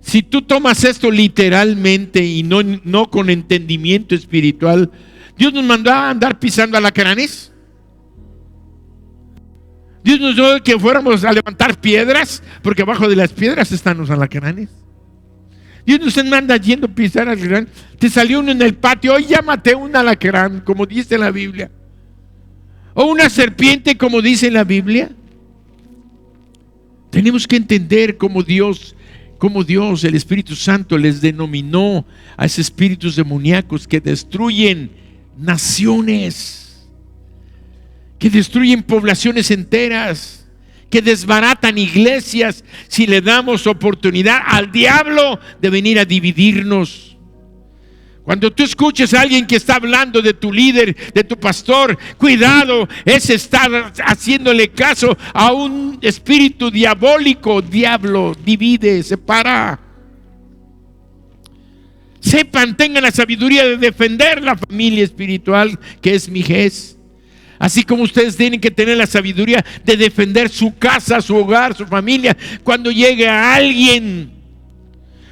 si tú tomas esto literalmente y no con entendimiento espiritual, Dios nos mandó a andar pisando alacranes. Dios nos dio que fuéramos a levantar piedras, porque abajo de las piedras están los alacranes. Dios nos manda yendo a pisar alacrán. Te salió uno en el patio, hoy ya maté un alacrán, como dice la Biblia. O una serpiente, como dice la Biblia. Tenemos que entender cómo Dios, el Espíritu Santo les denominó a esos espíritus demoníacos que destruyen naciones, que destruyen poblaciones enteras, que desbaratan iglesias si le damos oportunidad al diablo de venir a dividirnos. Cuando tú escuches a alguien que está hablando de tu líder, de tu pastor, cuidado, ese está haciéndole caso a un espíritu diabólico. Diablo divide, separa. Sepan, tengan la sabiduría de defender la familia espiritual que es Mijes. Así como ustedes tienen que tener la sabiduría de defender su casa, su hogar, su familia, cuando llegue a alguien.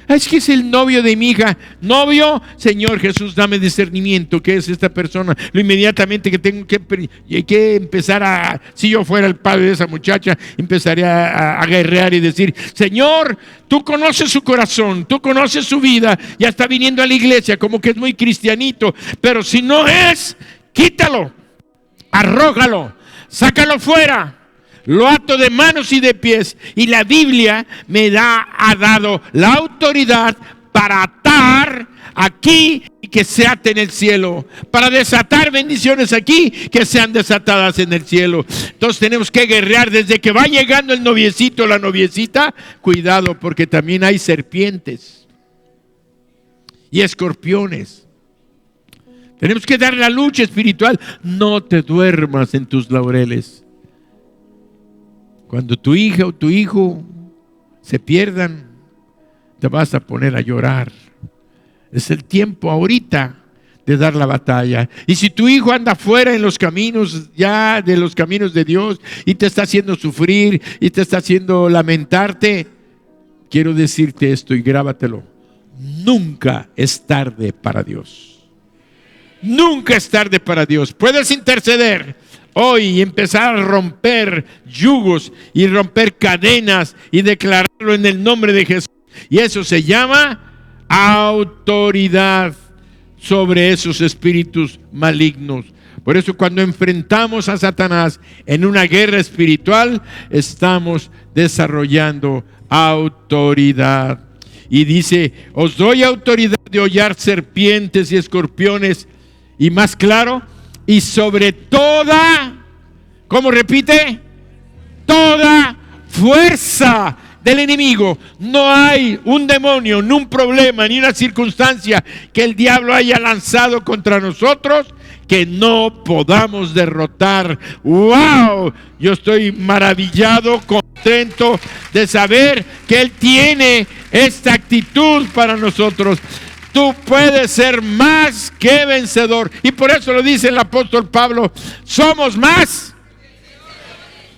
Es que es el novio de mi hija. Novio, Señor Jesús, dame discernimiento. ¿Qué es esta persona? Lo inmediatamente que tengo que empezar si yo fuera el padre de esa muchacha, empezaría a guerrear y decir, Señor, tú conoces su corazón, tú conoces su vida. Ya está viniendo a la iglesia como que es muy cristianito, pero si no es, quítalo. Arrójalo, sácalo fuera, lo ato de manos y de pies. Y la Biblia ha dado la autoridad para atar aquí y que se ate en el cielo, para desatar bendiciones aquí que sean desatadas en el cielo. Entonces tenemos que guerrear desde que va llegando el noviecito o la noviecita. Cuidado, porque también hay serpientes y escorpiones. Tenemos que dar la lucha espiritual. No te duermas en tus laureles. Cuando tu hija o tu hijo se pierdan, te vas a poner a llorar. Es el tiempo ahorita de dar la batalla. Y si tu hijo anda fuera en los caminos, ya de los caminos de Dios, y te está haciendo sufrir y te está haciendo lamentarte, quiero decirte esto y grábatelo. nunca es tarde para Dios. Nunca es tarde para Dios. Puedes interceder hoy y empezar a romper yugos y romper cadenas y declararlo en el nombre de Jesús. Y eso se llama autoridad sobre esos espíritus malignos. Por eso cuando enfrentamos a Satanás en una guerra espiritual, estamos desarrollando autoridad. Y dice, os doy autoridad de hollar serpientes y escorpiones. Y más claro, y sobre toda, ¿cómo repite? Toda fuerza del enemigo. No hay un demonio, ni un problema, ni una circunstancia que el diablo haya lanzado contra nosotros que no podamos derrotar. ¡Wow! Yo estoy maravillado, contento de saber que Él tiene esta actitud para nosotros. Tú puedes ser más que vencedor. Y por eso lo dice el apóstol Pablo. Somos más.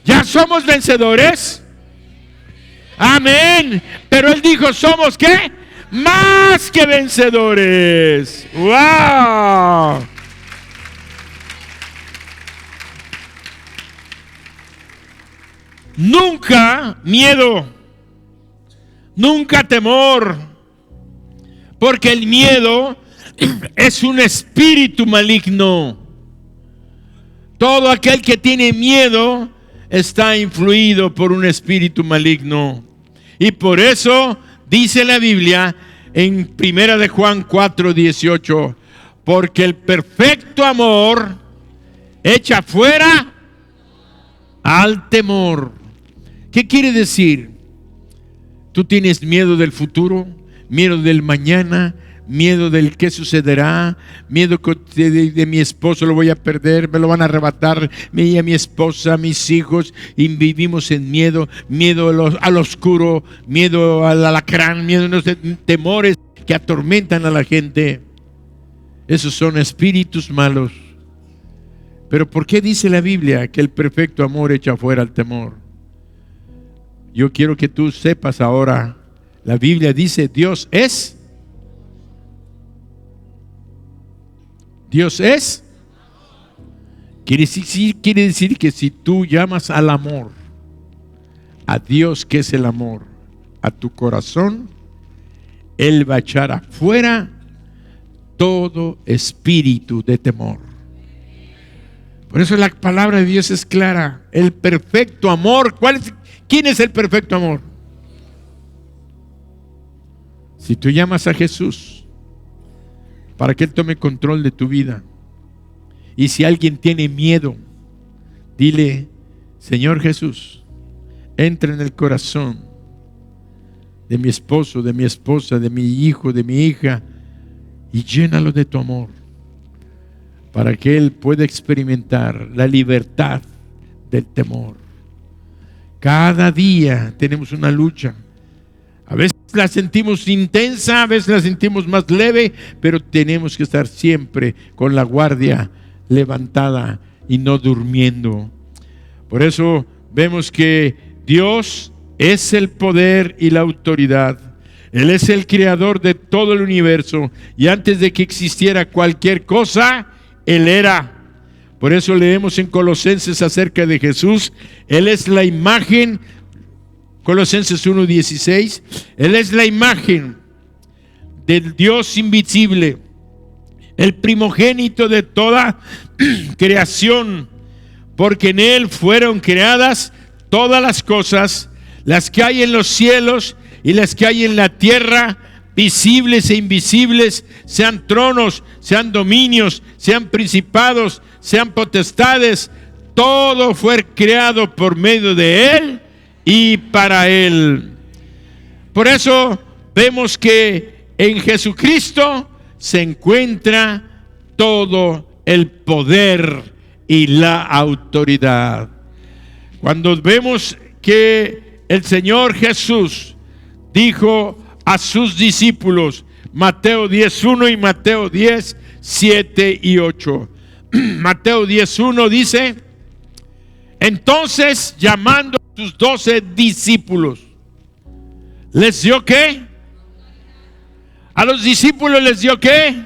Ya somos vencedores. Amén. Pero él dijo, ¿somos qué? Más que vencedores. ¡Wow! Nunca miedo. Nunca temor. Porque el miedo es un espíritu maligno. Todo aquel que tiene miedo está influido por un espíritu maligno. Y por eso dice la Biblia en 1 de Juan 4:18, porque el perfecto amor echa fuera al temor. ¿Qué quiere decir? ¿Tú tienes miedo del futuro? ¿Miedo del mañana? ¿Miedo del qué sucederá? ¿Miedo de mi esposo lo voy a perder? ¿Me lo van a arrebatar? A mi esposa, a mis hijos. Y vivimos en miedo. Miedo al oscuro. Miedo al alacrán. Miedo a los temores que atormentan a la gente. Esos son espíritus malos. Pero ¿por qué dice la Biblia que el perfecto amor echa fuera el temor? Yo quiero que tú sepas ahora. La Biblia dice, Dios es. Dios es. Quiere decir que si tú llamas al amor, a Dios que es el amor, a tu corazón, Él va a echar afuera todo espíritu de temor. Por eso la palabra de Dios es clara. El perfecto amor. ¿Quién es el perfecto amor? Si tú llamas a Jesús para que Él tome control de tu vida, y si alguien tiene miedo, dile, Señor Jesús, entra en el corazón de mi esposo, de mi esposa, de mi hijo, de mi hija, y llénalo de tu amor, para que él pueda experimentar la libertad del temor. Cada día tenemos una lucha. A veces la sentimos intensa, a veces la sentimos más leve, pero tenemos que estar siempre con la guardia levantada y no durmiendo. Por eso vemos que Dios es el poder y la autoridad. Él es el creador de todo el universo, y antes de que existiera cualquier cosa, Él era. Por eso leemos en Colosenses acerca de Jesús. Él es la imagen, Colosenses 1:16, Él es la imagen del Dios invisible, el primogénito de toda creación, porque en Él fueron creadas todas las cosas, las que hay en los cielos y las que hay en la tierra, visibles e invisibles, sean tronos, sean dominios, sean principados, sean potestades. Todo fue creado por medio de Él y para Él. Por eso vemos que en Jesucristo se encuentra todo el poder y la autoridad. Cuando vemos que el Señor Jesús dijo a sus discípulos, Mateo 10:1 y Mateo 10:7 y 8. Mateo 10:1 dice, entonces llamando a sus 12 discípulos, les dio ¿qué? A los discípulos les dio ¿qué?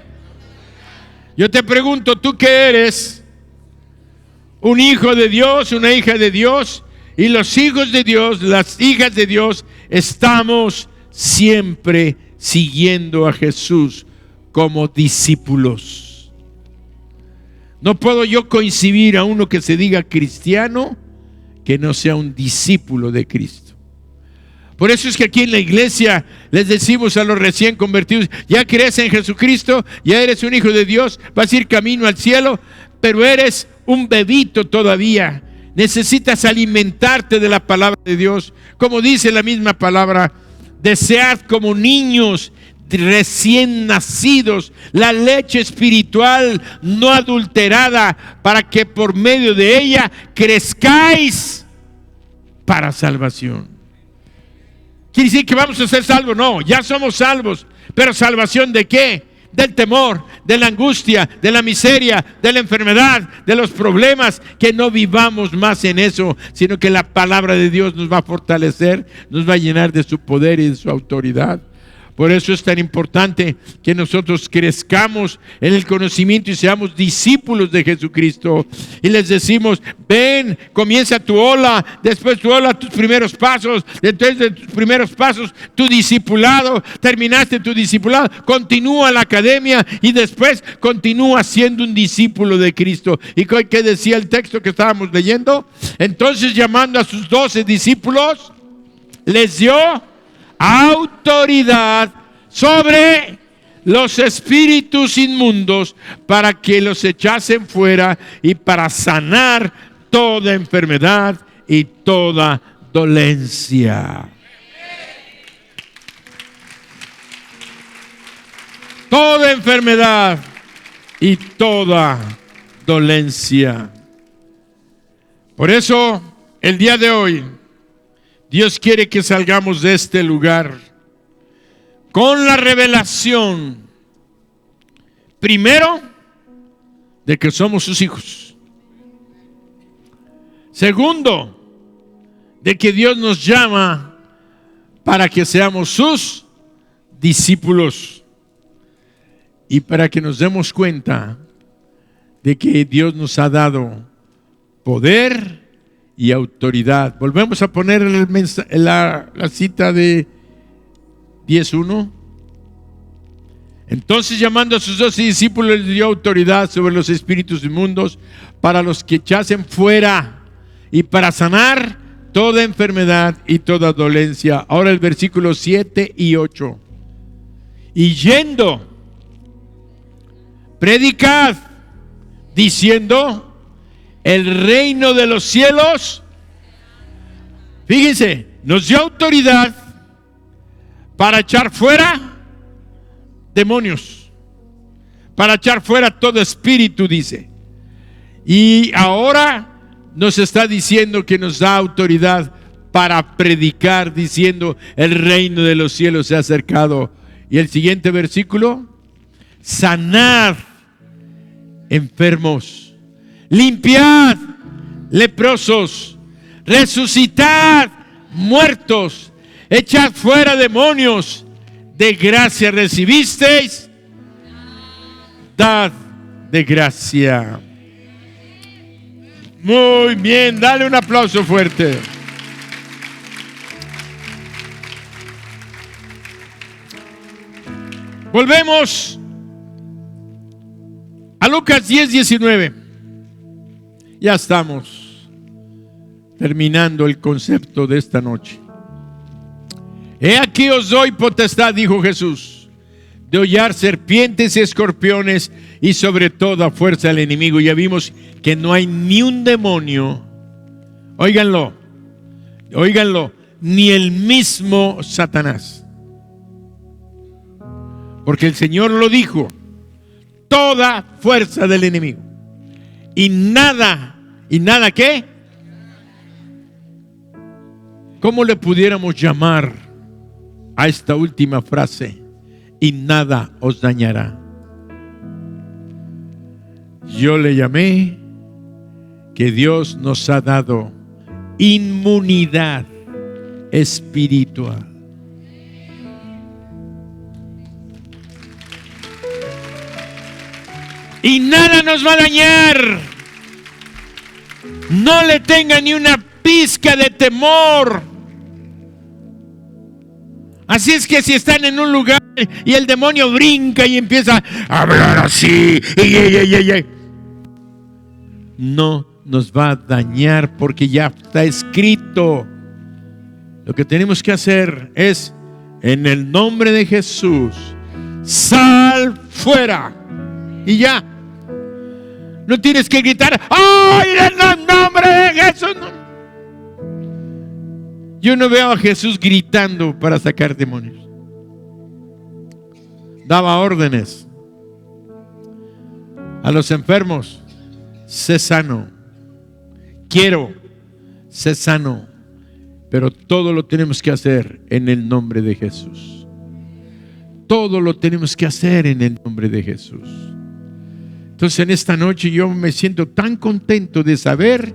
Yo te pregunto, ¿tú qué eres? ¿Un hijo de Dios, una hija de Dios? Y los hijos de Dios, las hijas de Dios, estamos siempre siguiendo a Jesús como discípulos. No puedo yo coincidir a uno que se diga cristiano que no sea un discípulo de Cristo. Por eso es que aquí en la iglesia les decimos a los recién convertidos: ya crees en Jesucristo, ya eres un hijo de Dios, vas a ir camino al cielo, pero eres un bebito todavía. Necesitas alimentarte de la palabra de Dios. Como dice la misma palabra, desead como niños recién nacidos la leche espiritual no adulterada, para que por medio de ella crezcáis para salvación. ¿Quiere decir que vamos a ser salvos? No, ya somos salvos. ¿Pero salvación de qué? Del temor, de la angustia, de la miseria, de la enfermedad, de los problemas. Que no vivamos más en eso, sino que la palabra de Dios nos va a fortalecer, nos va a llenar de su poder y de su autoridad. Por eso es tan importante que nosotros crezcamos en el conocimiento y seamos discípulos de Jesucristo. Y les decimos: ven, comienza tu ola, después tu ola, tus primeros pasos, después de tus primeros pasos, tu discipulado, terminaste tu discipulado, continúa la academia y después continúa siendo un discípulo de Cristo. ¿Y qué decía el texto que estábamos leyendo? Entonces, llamando a sus 12 discípulos, les dio autoridad sobre los espíritus inmundos para que los echasen fuera y para sanar toda enfermedad y toda dolencia. Toda enfermedad y toda dolencia. Por eso, el día de hoy, Dios quiere que salgamos de este lugar con la revelación, primero, de que somos sus hijos. Segundo, de que Dios nos llama para que seamos sus discípulos. Y para que nos demos cuenta de que Dios nos ha dado poder y autoridad. Volvemos a poner la cita de 10:1. Entonces, llamando a sus 12 discípulos, les dio autoridad sobre los espíritus inmundos para los que echasen fuera y para sanar toda enfermedad y toda dolencia. Ahora el versículo 7 y 8. Y yendo, predicad, diciendo: el reino de los cielos, fíjense, nos dio autoridad para echar fuera demonios, para echar fuera todo espíritu, dice. Y ahora nos está diciendo que nos da autoridad para predicar, diciendo: el reino de los cielos se ha acercado. Y el siguiente versículo: sanad enfermos, limpiad leprosos, resucitad muertos, echad fuera demonios. De gracia recibisteis, dad de gracia. Muy bien, dale un aplauso fuerte. Volvemos a Lucas 10:19. Ya estamos terminando el concepto de esta noche. He aquí os doy potestad, dijo Jesús, de hollar serpientes y escorpiones y sobre toda fuerza del enemigo. Ya vimos que no hay ni un demonio, óiganlo, ni el mismo Satanás. Porque el Señor lo dijo: toda fuerza del enemigo. Y nada ¿qué? ¿Cómo le pudiéramos llamar a esta última frase? Y nada os dañará. Yo le llamé que Dios nos ha dado inmunidad espiritual. y nada nos va a dañar. No le tenga ni una pizca de temor. Así es que si están en un lugar y el demonio brinca y empieza a hablar así, no nos va a dañar, porque ya está escrito. Lo que tenemos que hacer es, en el nombre de Jesús, sal fuera. Y ya. No tienes que gritar, ¡ay, en el nombre de Jesús! No. Yo no veo a Jesús gritando para sacar demonios. Daba órdenes a los enfermos: sé sano. Quiero, sé sano. Pero todo lo tenemos que hacer en el nombre de Jesús. Todo lo tenemos que hacer en el nombre de Jesús. Entonces, en esta noche yo me siento tan contento de saber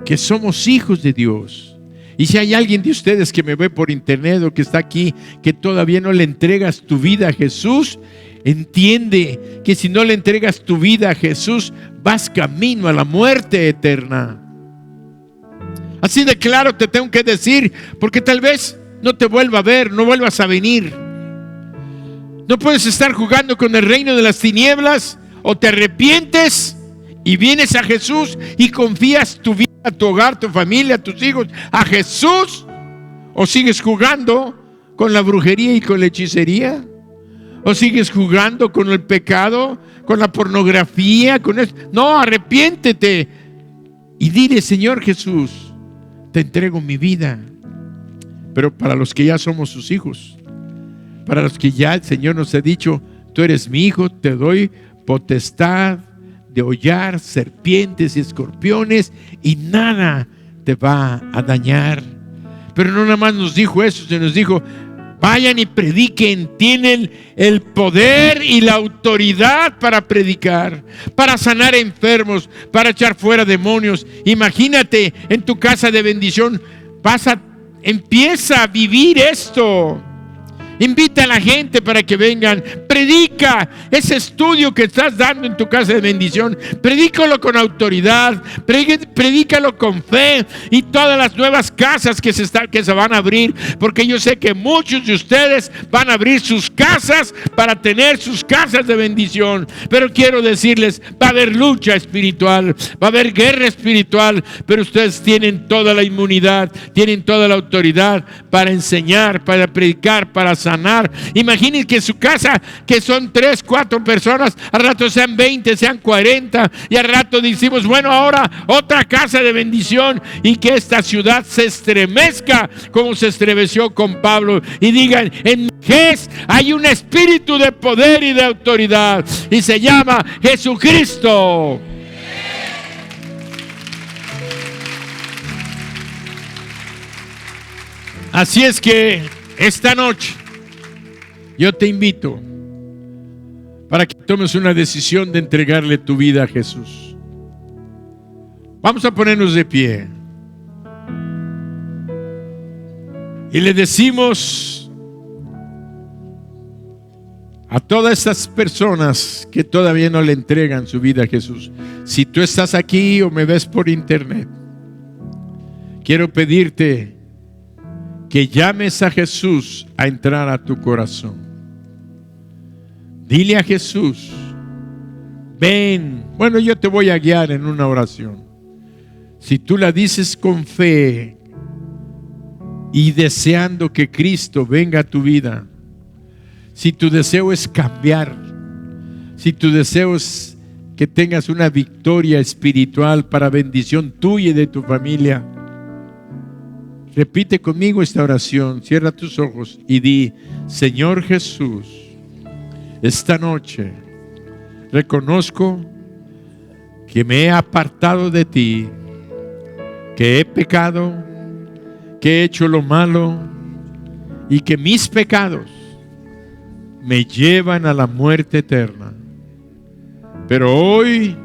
que somos hijos de Dios. Y si hay alguien de ustedes que me ve por internet o que está aquí, que todavía no le entregas tu vida a Jesús, entiende que si no le entregas tu vida a Jesús, vas camino a la muerte eterna. Así de claro te tengo que decir, porque tal vez no te vuelva a ver, no vuelvas a venir. No puedes estar jugando con el reino de las tinieblas. O te arrepientes y vienes a Jesús y confías tu vida, tu hogar, tu familia, tus hijos a Jesús. O sigues jugando con la brujería y con la hechicería. O sigues jugando con el pecado, con la pornografía, con eso. No, arrepiéntete y dile: Señor Jesús, te entrego mi vida. Pero para los que ya somos sus hijos, para los que ya el Señor nos ha dicho: tú eres mi hijo, te doy potestad de hollar serpientes y escorpiones y nada te va a dañar. Pero no nada más nos dijo eso, se nos dijo: vayan y prediquen. Tienen el poder y la autoridad para predicar, para sanar enfermos, para echar fuera demonios. Imagínate, en tu casa de bendición, empieza a vivir esto. Invita a la gente para que vengan. Predica ese estudio que estás dando en tu casa de bendición. Predícalo con autoridad. Predícalo con fe. Y todas las nuevas casas que se van a abrir, porque yo sé que muchos de ustedes van a abrir sus casas para tener sus casas de bendición. Pero quiero decirles, va a haber lucha espiritual, va a haber guerra espiritual, pero ustedes tienen toda la inmunidad, tienen toda la autoridad para enseñar, para predicar, para sanar. Imaginen que su casa, que son 3, 4 personas, al rato sean 20, sean 40, y al rato decimos: bueno, ahora otra casa de bendición, y que esta ciudad se estremezca como se estremeció con Pablo, y digan: en Jesús hay un espíritu de poder y de autoridad, y se llama Jesucristo. Así es que esta noche yo te invito para que tomes una decisión de entregarle tu vida a Jesús. Vamos a ponernos de pie y le decimos a todas estas personas que todavía no le entregan su vida a Jesús: si tú estás aquí o me ves por internet, quiero pedirte que llames a Jesús a entrar a tu corazón. Dile a Jesús: ven. Bueno, yo te voy a guiar en una oración. Si tú la dices con fe y deseando que Cristo venga a tu vida, si tu deseo es cambiar, si tu deseo es que tengas una victoria espiritual para bendición tuya y de tu familia, repite conmigo esta oración. Cierra tus ojos y di: Señor Jesús, esta noche reconozco que me he apartado de ti, que he pecado, que he hecho lo malo y que mis pecados me llevan a la muerte eterna. Pero hoy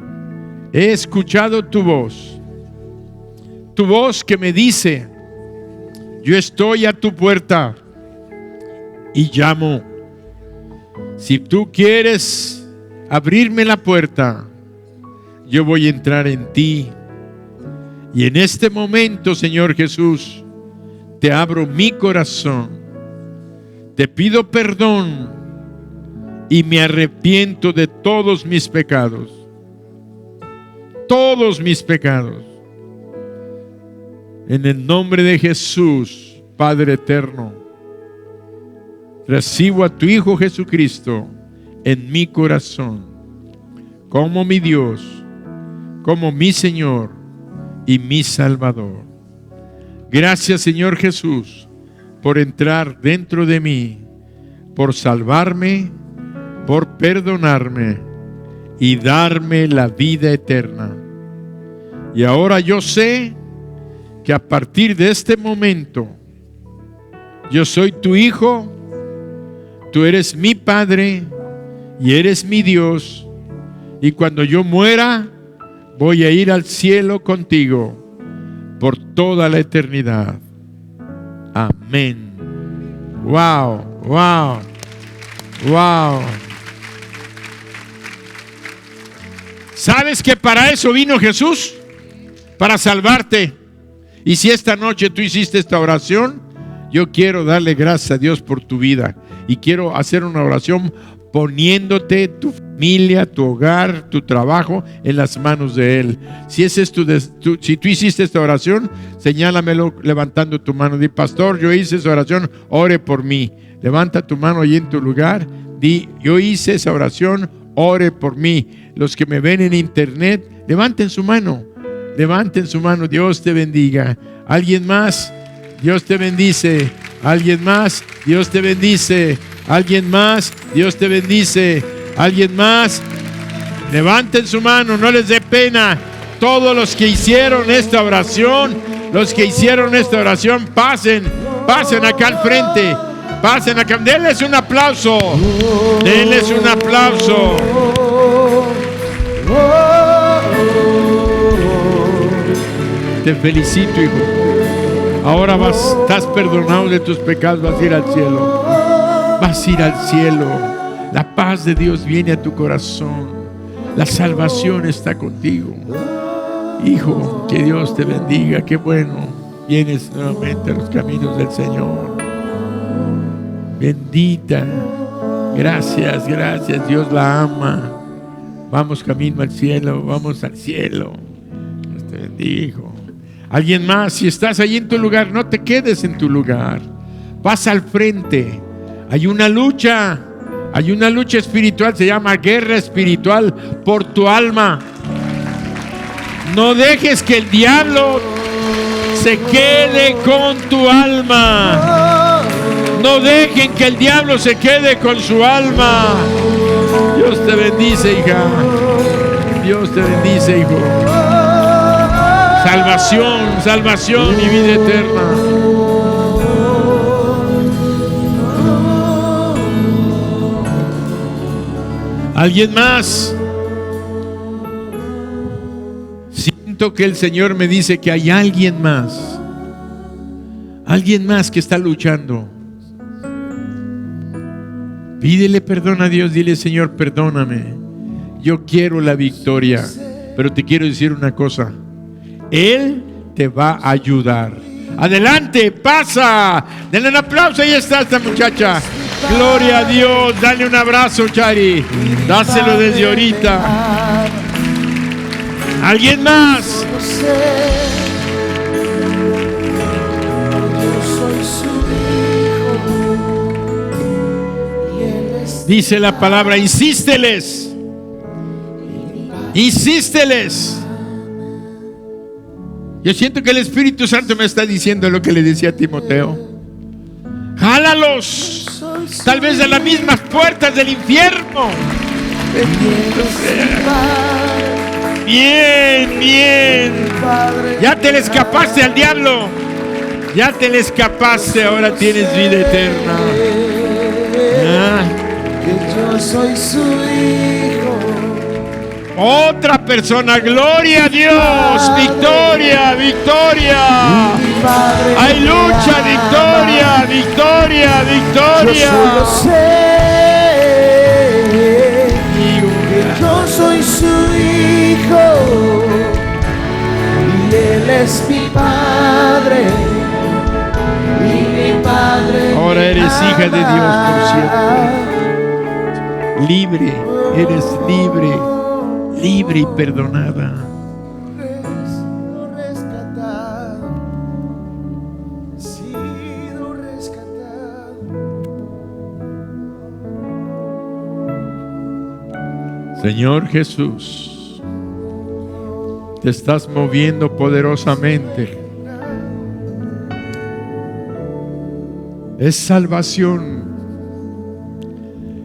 he escuchado tu voz que me dice: yo estoy a tu puerta y llamo. Si tú quieres abrirme la puerta, yo voy a entrar en ti. Y en este momento, Señor Jesús, te abro mi corazón, te pido perdón y me arrepiento de todos mis pecados. Todos mis pecados. En el nombre de Jesús, Padre eterno, recibo a tu Hijo Jesucristo en mi corazón, como mi Dios, como mi Señor y mi Salvador. Gracias, Señor Jesús, por entrar dentro de mí, por salvarme, por perdonarme y darme la vida eterna. Y ahora yo sé que a partir de este momento yo soy tu hijo, tú eres mi Padre y eres mi Dios, y cuando yo muera voy a ir al cielo contigo por toda la eternidad. Amén. Wow, wow, wow. ¿Sabes que para eso vino Jesús? Para salvarte. Y si esta noche tú hiciste esta oración, yo quiero darle gracias a Dios por tu vida. Y quiero hacer una oración poniéndote, tu familia, tu hogar, tu trabajo en las manos de Él. Si ese es si tú hiciste esta oración, señálamelo levantando tu mano. Di: pastor, yo hice esa oración, ore por mí. Levanta tu mano ahí en tu lugar. Di: yo hice esa oración, ore por mí. Los que me ven en internet, levanten su mano. Levanten su mano. Dios te bendiga. ¿Alguien más? Dios te bendice. ¿Alguien más? Dios te bendice. ¿Alguien más? Dios te bendice. ¿Alguien más? Levanten su mano, no les dé pena. Todos los que hicieron esta oración, pasen acá al frente. Pasen acá. Denles un aplauso. Denles un aplauso. Te felicito, hijo. Ahora estás perdonado de tus pecados, vas a ir al cielo. Vas a ir al cielo. La paz de Dios viene a tu corazón. La salvación está contigo. Hijo, que Dios te bendiga. Qué bueno. Vienes nuevamente a los caminos del Señor. Bendita. Gracias, gracias. Dios la ama. Vamos camino al cielo. Vamos al cielo. Dios te bendiga, hijo. Alguien más, si estás ahí en tu lugar, no te quedes en tu lugar. Pasa al frente. Hay una lucha espiritual, se llama guerra espiritual por tu alma. No dejes que el diablo se quede con tu alma. No dejen que el diablo se quede con su alma. Dios te bendice, hija. Dios te bendice, hijo. Salvación, salvación y vida eterna. ¿Alguien más? Siento que el Señor me dice que hay alguien más. Alguien más que está luchando. Pídele perdón a Dios. Dile: Señor, perdóname. Yo quiero la victoria. Pero te quiero decir una cosa. Él te va a ayudar. Adelante, pasa. Denle un aplauso. Ahí está esta muchacha. Gloria a Dios. Dale un abrazo, Chari. Dáselo desde ahorita. ¿Alguien más? Dice la palabra: insísteles. Insísteles. Yo siento que el Espíritu Santo me está diciendo lo que le decía a Timoteo. Jálalos. Tal vez de las mismas puertas del infierno. Bien, bien. Ya te le escapaste al diablo. Ya te le escapaste. Ahora tienes vida eterna. Que yo soy su hijo. Otra persona, gloria a Dios, victoria, victoria. Hay lucha, victoria, victoria, victoria. Yo soy lo sé. su hijo y Él es mi Padre. Y mi Padre. Ahora eres hija de Dios por siempre. Libre, eres libre, libre y perdonada. Señor Jesús, te estás moviendo poderosamente. Es salvación,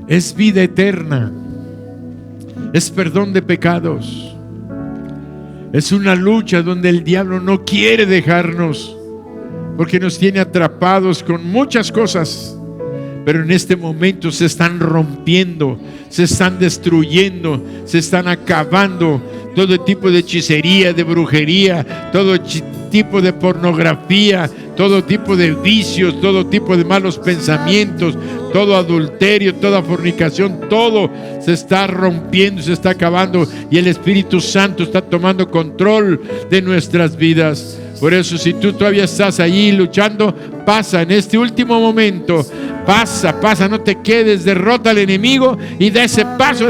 es vida eterna, es perdón de pecados. Es una lucha donde el diablo no quiere dejarnos porque nos tiene atrapados con muchas cosas. Pero en este momento se están rompiendo, se están destruyendo, se están acabando todo tipo de hechicería, de brujería, todo tipo de pornografía, todo tipo de vicios, todo tipo de malos pensamientos, todo adulterio, toda fornicación, todo se está rompiendo, se está acabando y el Espíritu Santo está tomando control de nuestras vidas. Por eso, si tú todavía estás allí luchando, pasa en este último momento, pasa, no te quedes, derrota al enemigo y da ese paso,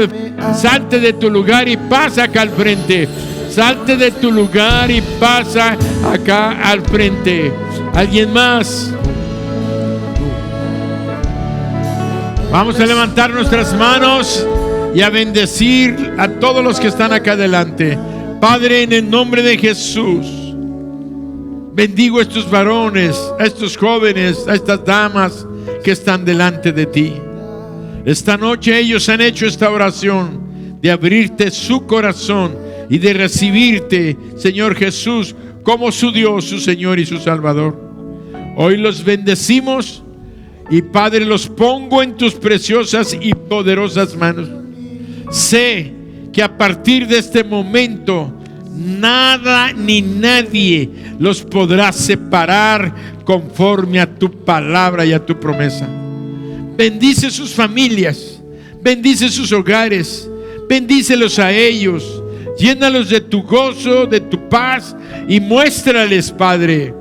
salte de tu lugar y pasa acá al frente. Salte de tu lugar y pasa acá al frente. ¿Alguien más? Vamos a levantar nuestras manos y a bendecir a todos los que están acá adelante. Padre, en el nombre de Jesús, bendigo a estos varones, a estos jóvenes, a estas damas que están delante de ti. Esta noche ellos han hecho esta oración de abrirte su corazón y de recibirte, Señor Jesús, como su Dios, su Señor y su Salvador. Hoy los bendecimos y, Padre, los pongo en tus preciosas y poderosas manos. Sé que a partir de este momento nada ni nadie los podrá separar conforme a tu palabra y a tu promesa. Bendice sus familias, bendice sus hogares, bendícelos a ellos, llénalos de tu gozo, de tu paz y muéstrales, Padre,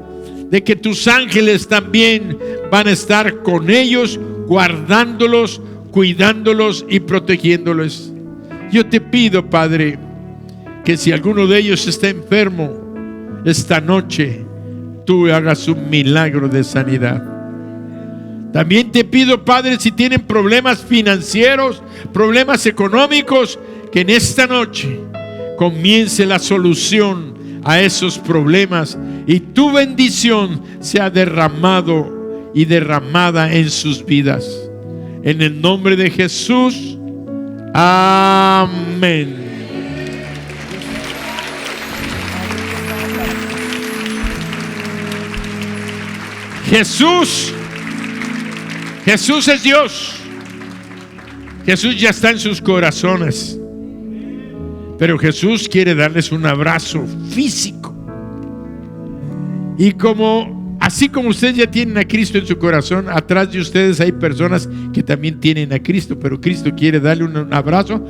de que tus ángeles también van a estar con ellos, guardándolos, cuidándolos y protegiéndolos. Yo te pido, Padre, que si alguno de ellos está enfermo, esta noche tú hagas un milagro de sanidad. También te pido, Padre, si tienen problemas financieros, problemas económicos, que en esta noche comience la solución a esos problemas y tu bendición sea derramado y derramada en sus vidas. En el nombre de Jesús, amén. Jesús es Dios. Jesús ya está en sus corazones. Pero Jesús quiere darles un abrazo físico. Y así como ustedes ya tienen a Cristo en su corazón, atrás de ustedes hay personas que también tienen a Cristo, pero Cristo quiere darle un abrazo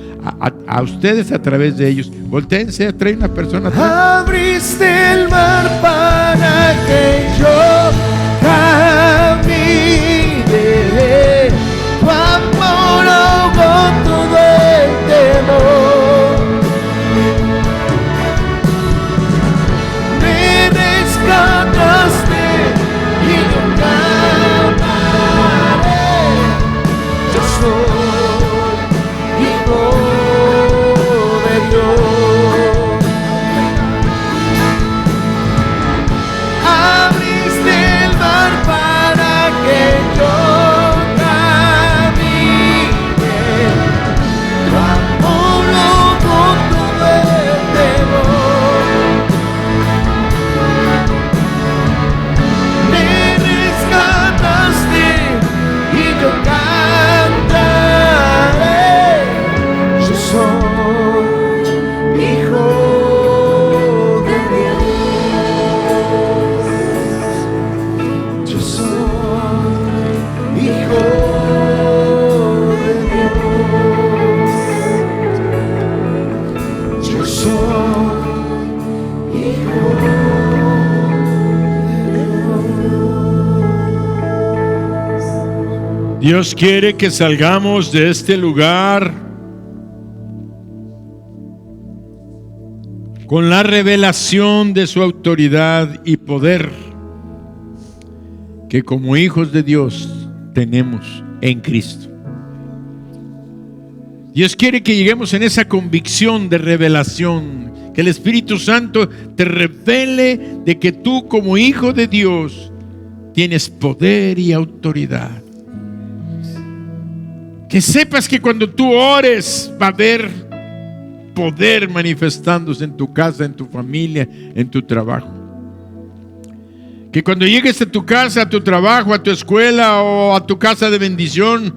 a ustedes a través de ellos. Voltéense, trae una persona atrás. Abriste el mar para que yo camine, tu amor ahogó todo el temor, me rescataste y nunca amaré. Yo soy hijo de Dios. Abriste Dios quiere que salgamos de este lugar con la revelación de su autoridad y poder que como hijos de Dios tenemos en Cristo. Dios quiere que lleguemos en esa convicción de revelación, que el Espíritu Santo te revele de que tú como hijo de Dios tienes poder y autoridad. Que sepas que cuando tú ores va a haber poder manifestándose en tu casa, en tu familia, en tu trabajo. Que cuando llegues a tu casa, a tu trabajo, a tu escuela o a tu casa de bendición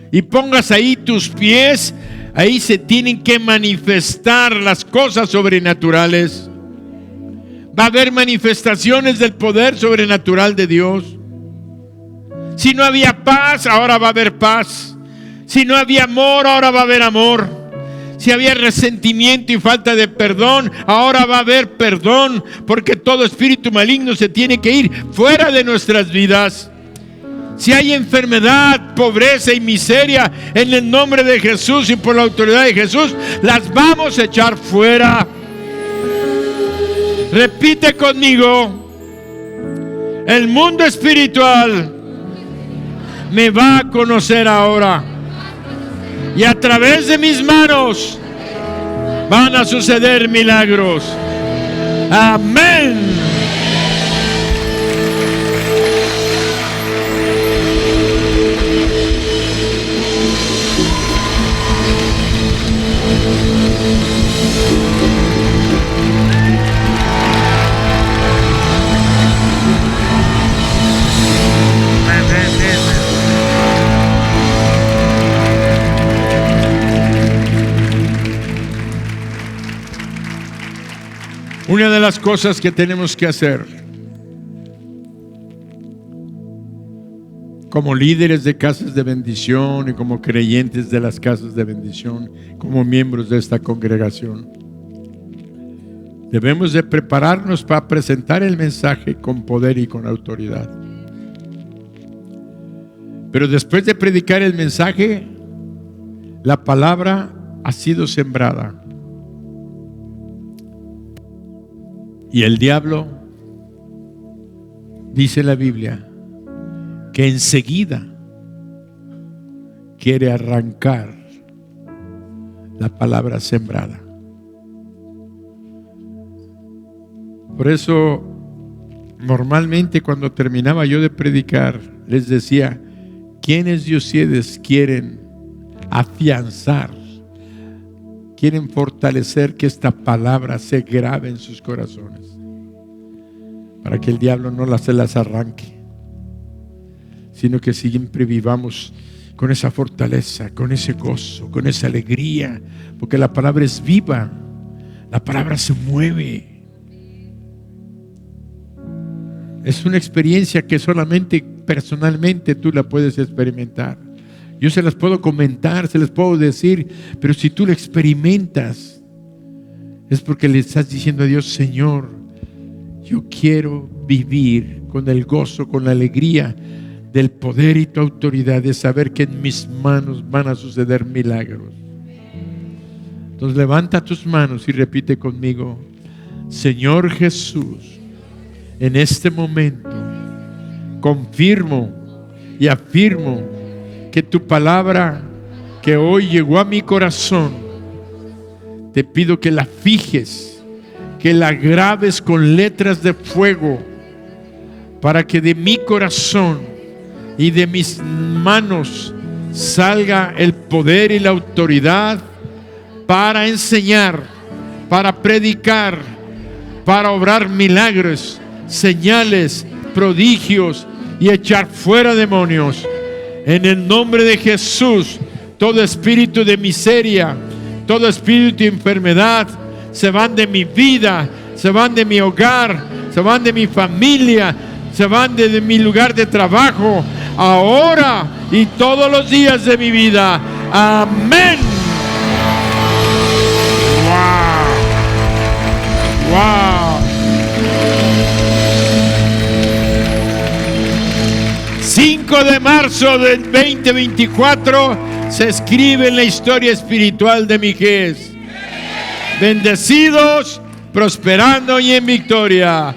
y pongas ahí tus pies, ahí se tienen que manifestar las cosas sobrenaturales. Va a haber manifestaciones del poder sobrenatural de Dios. Si no había paz, ahora va a haber paz. Si no había amor, ahora va a haber amor. Si había resentimiento y falta de perdón, ahora va a haber perdón, porque todo espíritu maligno se tiene que ir fuera de nuestras vidas. Si hay enfermedad, pobreza y miseria, en el nombre de Jesús y por la autoridad de Jesús, las vamos a echar fuera. Repite conmigo: el mundo espiritual me va a conocer ahora. Y a través de mis manos van a suceder milagros. Amén. Una de las cosas que tenemos que hacer como líderes de casas de bendición y como creyentes de las casas de bendición, como miembros de esta congregación, debemos de prepararnos para presentar el mensaje con poder y con autoridad. Pero después de predicar el mensaje, la palabra ha sido sembrada. Y el diablo, dice la Biblia, que enseguida quiere arrancar la palabra sembrada. Por eso, normalmente cuando terminaba yo de predicar, les decía: ¿quiénes de ustedes quieren afianzar, quieren fortalecer que esta palabra se grabe en sus corazones, para que el diablo no se las arranque, sino que siempre vivamos con esa fortaleza, con ese gozo, con esa alegría, porque la palabra es viva, la palabra se mueve. Es una experiencia que solamente personalmente tú la puedes experimentar. Yo se las puedo comentar, se las puedo decir, pero si tú la experimentas, es porque le estás diciendo a Dios: Señor, yo quiero vivir con el gozo, con la alegría del poder y tu autoridad, de saber que en mis manos van a suceder milagros. Entonces levanta tus manos y repite conmigo: Señor Jesús, en este momento confirmo y afirmo que tu palabra que hoy llegó a mi corazón, te pido que la fijes, que la grabes con letras de fuego, para que de mi corazón y de mis manos salga el poder y la autoridad para enseñar, para predicar, para obrar milagros, señales, prodigios y echar fuera demonios. En el nombre de Jesús, todo espíritu de miseria, todo espíritu de enfermedad, se van de mi vida, se van de mi hogar, se van de mi familia, se van de mi lugar de trabajo, ahora y todos los días de mi vida. Amén. Wow. Wow. 5 5 de marzo del 2024 se escribe en la historia espiritual de Mijés. Bendecidos, prosperando y en victoria.